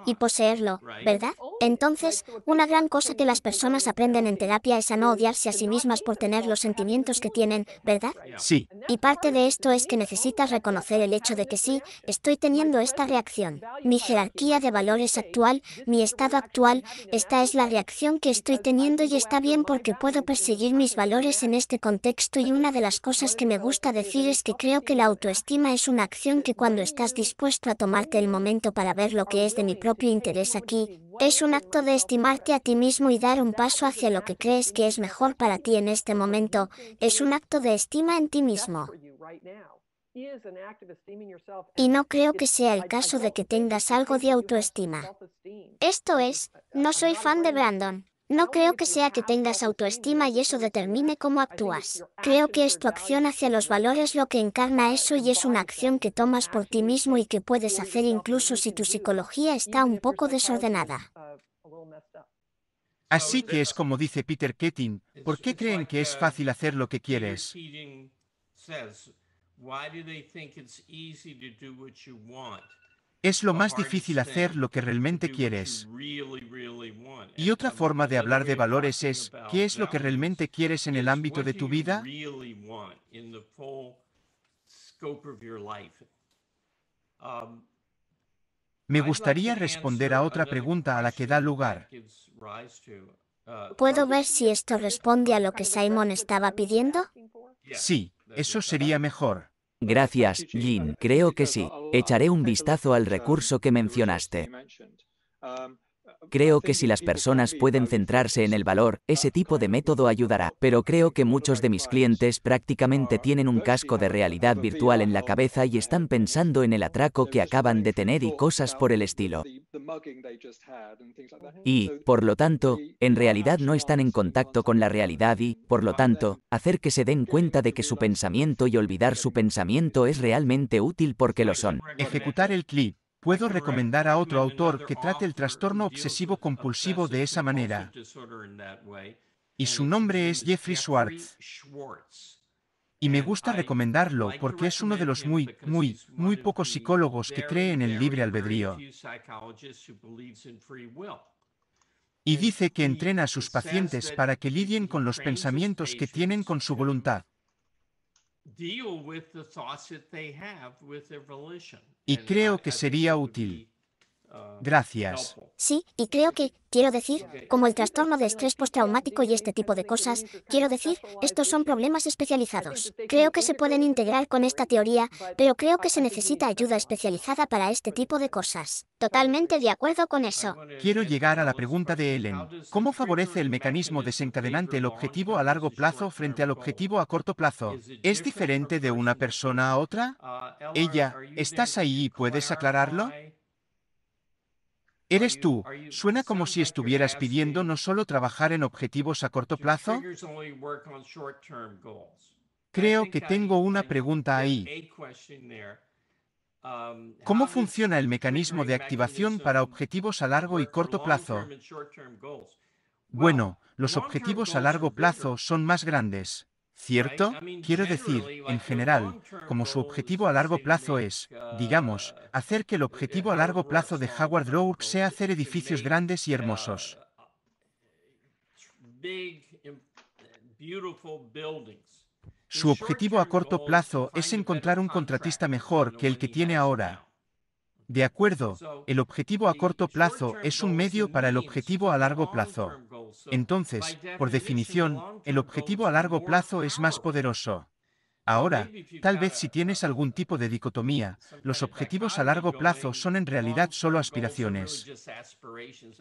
Y poseerlo, ¿verdad? Entonces, una gran cosa que las personas aprenden en terapia es a no odiarse a sí mismas por tener los sentimientos que tienen, ¿verdad? Sí. Y parte de esto es que necesitas reconocer el hecho de que sí, estoy teniendo esta reacción. Mi jerarquía de valores actual, mi estado actual, esta es la reacción que estoy teniendo y está bien porque puedo perseguir mis valores en este contexto y una de las cosas que me gusta decir es que creo que la autoestima es una acción que cuando estás dispuesto a tomarte el momento para ver lo que es de mi propio interés aquí, es un acto de estimarte a ti mismo y dar un paso hacia lo que crees que es mejor para ti en este momento, es un acto de estima en ti mismo. Y no creo que sea el caso de que tengas algo de autoestima. Esto es, no soy fan de Brandon. No creo que sea que tengas autoestima y eso determine cómo actúas. Creo que es tu acción hacia los valores lo que encarna eso y es una acción que tomas por ti mismo y que puedes hacer incluso si tu psicología está un poco desordenada. Así que es como dice Peter Keating, ¿por qué creen que es fácil hacer lo que quieres? Es lo más difícil hacer lo que realmente quieres. Y otra forma de hablar de valores es, ¿qué es lo que realmente quieres en el ámbito de tu vida? Me gustaría responder a otra pregunta a la que da lugar. ¿Puedo ver si esto responde a lo que Simon estaba pidiendo? Sí, eso sería mejor. Gracias, Jin. Creo que sí. Echaré un vistazo al recurso que mencionaste. Creo que si las personas pueden centrarse en el valor, ese tipo de método ayudará, pero creo que muchos de mis clientes prácticamente tienen un casco de realidad virtual en la cabeza y están pensando en el atraco que acaban de tener y cosas por el estilo. Y, por lo tanto, en realidad no están en contacto con la realidad y, por lo tanto, hacer que se den cuenta de que su pensamiento y olvidar su pensamiento es realmente útil porque lo son. Ejecutar el clip. Puedo recomendar a otro autor que trate el trastorno obsesivo-compulsivo de esa manera. Y su nombre es Jeffrey Schwartz. Y me gusta recomendarlo porque es uno de los muy pocos psicólogos que cree en el libre albedrío. Y dice que entrena a sus pacientes para que lidien con los pensamientos que tienen con su voluntad. Y creo que sería útil. Gracias. Sí, y creo que, quiero decir, como el trastorno de estrés postraumático y este tipo de cosas, quiero decir, estos son problemas especializados. Creo que se pueden integrar con esta teoría, pero creo que se necesita ayuda especializada para este tipo de cosas. Totalmente de acuerdo con eso. Quiero llegar a la pregunta de Ellen. ¿Cómo favorece el mecanismo desencadenante el objetivo a largo plazo frente al objetivo a corto plazo? ¿Es diferente de una persona a otra? Ella, ¿estás ahí y puedes aclararlo? ¿Eres tú? Suena como si estuvieras pidiendo no solo trabajar en objetivos a corto plazo. Creo que tengo una pregunta ahí. ¿Cómo funciona el mecanismo de activación para objetivos a largo y corto plazo? Bueno, los objetivos a largo plazo son más grandes. ¿Cierto? Quiero decir, en general, como su objetivo a largo plazo es, digamos, hacer que el objetivo a largo plazo de Howard Roark sea hacer edificios grandes y hermosos. Su objetivo a corto plazo es encontrar un contratista mejor que el que tiene ahora. De acuerdo, el objetivo a corto plazo es un medio para el objetivo a largo plazo. Entonces, por definición, el objetivo a largo plazo es más poderoso. Ahora, tal vez si tienes algún tipo de dicotomía, los objetivos a largo plazo son en realidad solo aspiraciones.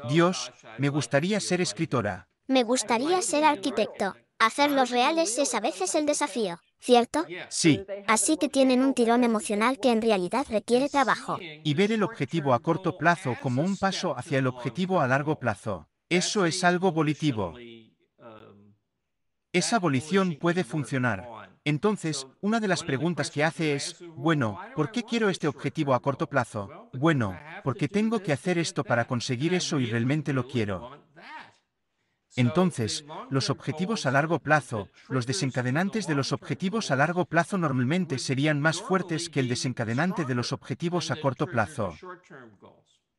Dios, me gustaría ser escritora. Me gustaría ser arquitecto. Hacerlos reales es a veces el desafío, ¿cierto? Sí. Así que tienen un tirón emocional que en realidad requiere trabajo. Y ver el objetivo a corto plazo como un paso hacia el objetivo a largo plazo. Eso es algo volitivo. Esa volición puede funcionar. Entonces, una de las preguntas que hace es, bueno, ¿por qué quiero este objetivo a corto plazo? Bueno, porque tengo que hacer esto para conseguir eso y realmente lo quiero. Entonces, los objetivos a largo plazo, los desencadenantes de los objetivos a largo plazo normalmente serían más fuertes que el desencadenante de los objetivos a corto plazo.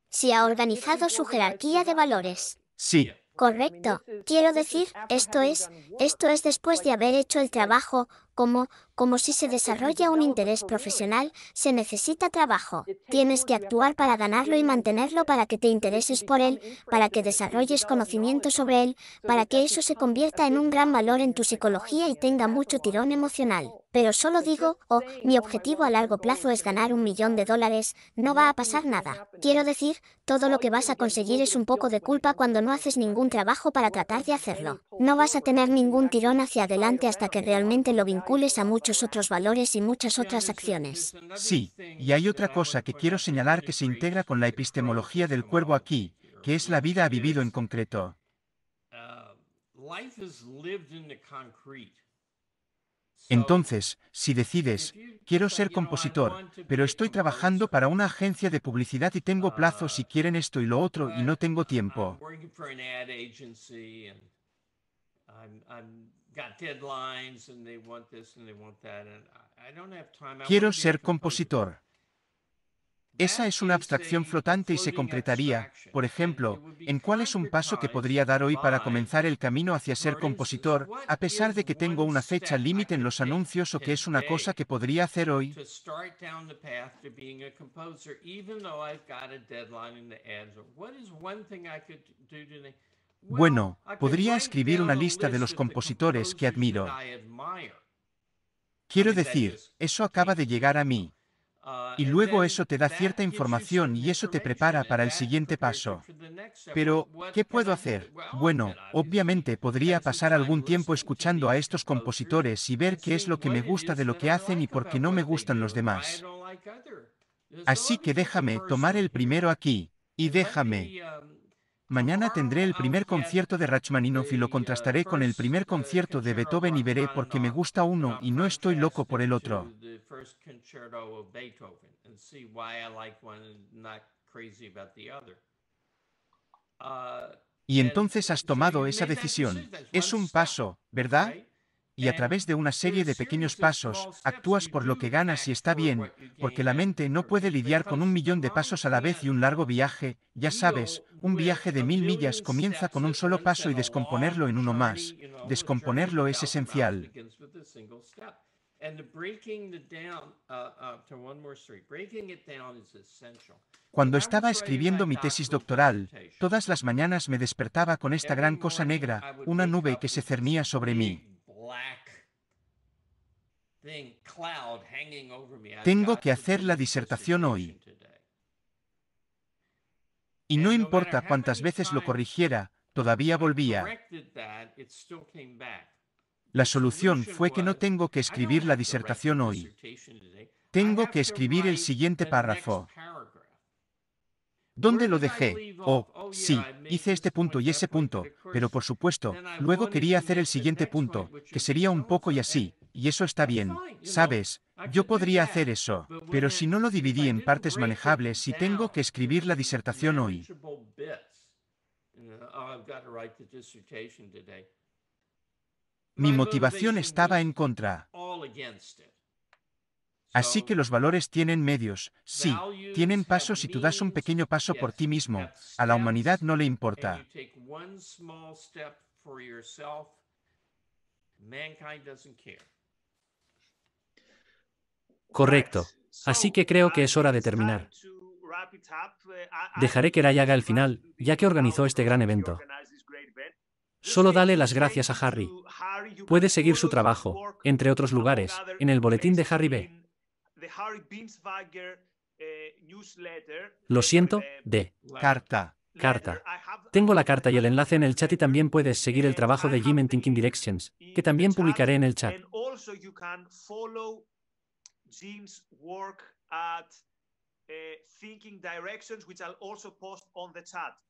Si ha organizado su jerarquía de valores. Sí. Correcto. Quiero decir, esto es después de haber hecho el trabajo, como Como si se desarrolla un interés profesional, se necesita trabajo. Tienes que actuar para ganarlo y mantenerlo para que te intereses por él, para que desarrolles conocimiento sobre él, para que eso se convierta en un gran valor en tu psicología y tenga mucho tirón emocional. Pero solo digo, mi objetivo a largo plazo es ganar $1 millón, no va a pasar nada. Quiero decir, todo lo que vas a conseguir es un poco de culpa cuando no haces ningún trabajo para tratar de hacerlo. No vas a tener ningún tirón hacia adelante hasta que realmente lo vincules a muchos otros valores y muchas otras acciones. Sí, y hay otra cosa que quiero señalar que se integra con la epistemología del cuervo aquí, que es la vida vivido en concreto. Entonces, si decides, quiero ser compositor, pero estoy trabajando para una agencia de publicidad y tengo plazos y quieren esto y lo otro y no tengo tiempo. Quiero ser compositor. Esa es una abstracción flotante y se concretaría, por ejemplo, en cuál es un paso que podría dar hoy para comenzar el camino hacia ser compositor, a pesar de que tengo una fecha límite en los anuncios o que es una cosa que podría hacer hoy. Bueno, podría escribir una lista de los compositores que admiro. Quiero decir, eso acaba de llegar a mí. Y luego eso te da cierta información y eso te prepara para el siguiente paso. Pero, ¿qué puedo hacer? Bueno, obviamente podría pasar algún tiempo escuchando a estos compositores y ver qué es lo que me gusta de lo que hacen y por qué no me gustan los demás. Así que déjame tomar el primero aquí, y déjame. Mañana tendré el primer concierto de Rachmaninoff y lo contrastaré con el primer concierto de Beethoven y veré por qué me gusta uno y no estoy loco por el otro. Y entonces has tomado esa decisión. Es un paso, ¿verdad? Y a través de una serie de pequeños pasos, actúas por lo que ganas y está bien, porque la mente no puede lidiar con 1 millón de pasos a la vez y un largo viaje, ya sabes, un viaje de 1000 millas comienza con un solo paso y descomponerlo en uno más. Descomponerlo es esencial. Cuando estaba escribiendo mi tesis doctoral, todas las mañanas me despertaba con esta gran cosa negra, una nube que se cernía sobre mí. Tengo que hacer la disertación hoy. Y no importa cuántas veces lo corrigiera, todavía volvía. La solución fue que no tengo que escribir la disertación hoy. Tengo que escribir el siguiente párrafo. ¿Dónde lo dejé? Oh, sí, hice este punto y ese punto, pero por supuesto, luego quería hacer el siguiente punto, que sería un poco y así, y eso está bien, ¿sabes? Yo podría hacer eso, pero si no lo dividí en partes manejables y tengo que escribir la disertación hoy. Mi motivación estaba en contra. Así que los valores tienen medios, sí, tienen pasos y tú das un pequeño paso por ti mismo, a la humanidad no le importa. Correcto. Así que creo que es hora de terminar. Dejaré que Ray haga el final, ya que organizó este gran evento. Solo dale las gracias a Harry. Puede seguir su trabajo, entre otros lugares, en el boletín de Harry B. Lo siento, Carta. Tengo la carta y el enlace en el chat y también puedes seguir el trabajo de Jim en Thinking Directions, que también publicaré en el chat.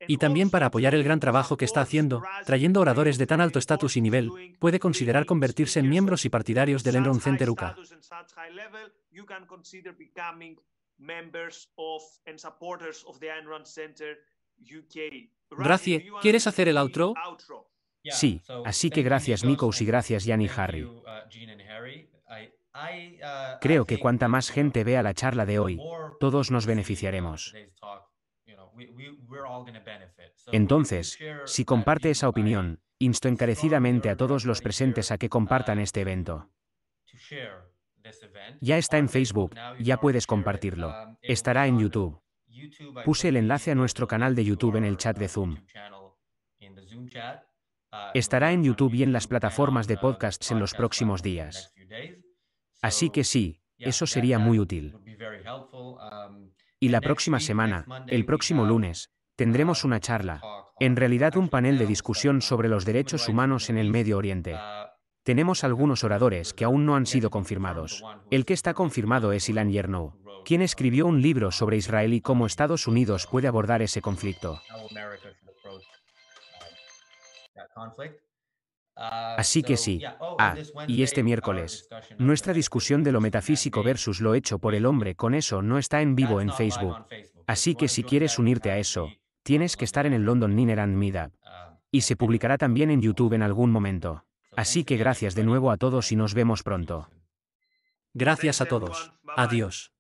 Y también para apoyar el gran trabajo que está haciendo, trayendo oradores de tan alto estatus y nivel, puede considerar convertirse en miembros y partidarios del Enron Center UK. Gracie, ¿quieres hacer el outro? Sí, así que gracias Nikos y gracias Jan y Harry. Creo que cuanta más gente vea la charla de hoy, todos nos beneficiaremos. Entonces, si comparte esa opinión, insto encarecidamente a todos los presentes a que compartan este evento. Ya está en Facebook, ya puedes compartirlo. Estará en YouTube. Puse el enlace a nuestro canal de YouTube en el chat de Zoom. Estará en YouTube y en las plataformas de podcasts en los próximos días. Así que sí, eso sería muy útil. Y la próxima semana, el próximo lunes, tendremos una charla, en realidad un panel de discusión sobre los derechos humanos en el Medio Oriente. Tenemos algunos oradores que aún no han sido confirmados. El que está confirmado es Ilan Chernow, quien escribió un libro sobre Israel y cómo Estados Unidos puede abordar ese conflicto. Así que sí. Y este miércoles, nuestra discusión de lo metafísico versus lo hecho por el hombre con eso no está en vivo en Facebook. Así que si quieres unirte a eso, tienes que estar en el London Niner and Meetup. Y se publicará también en YouTube en algún momento. Así que gracias de nuevo a todos y nos vemos pronto. Gracias a todos. Adiós.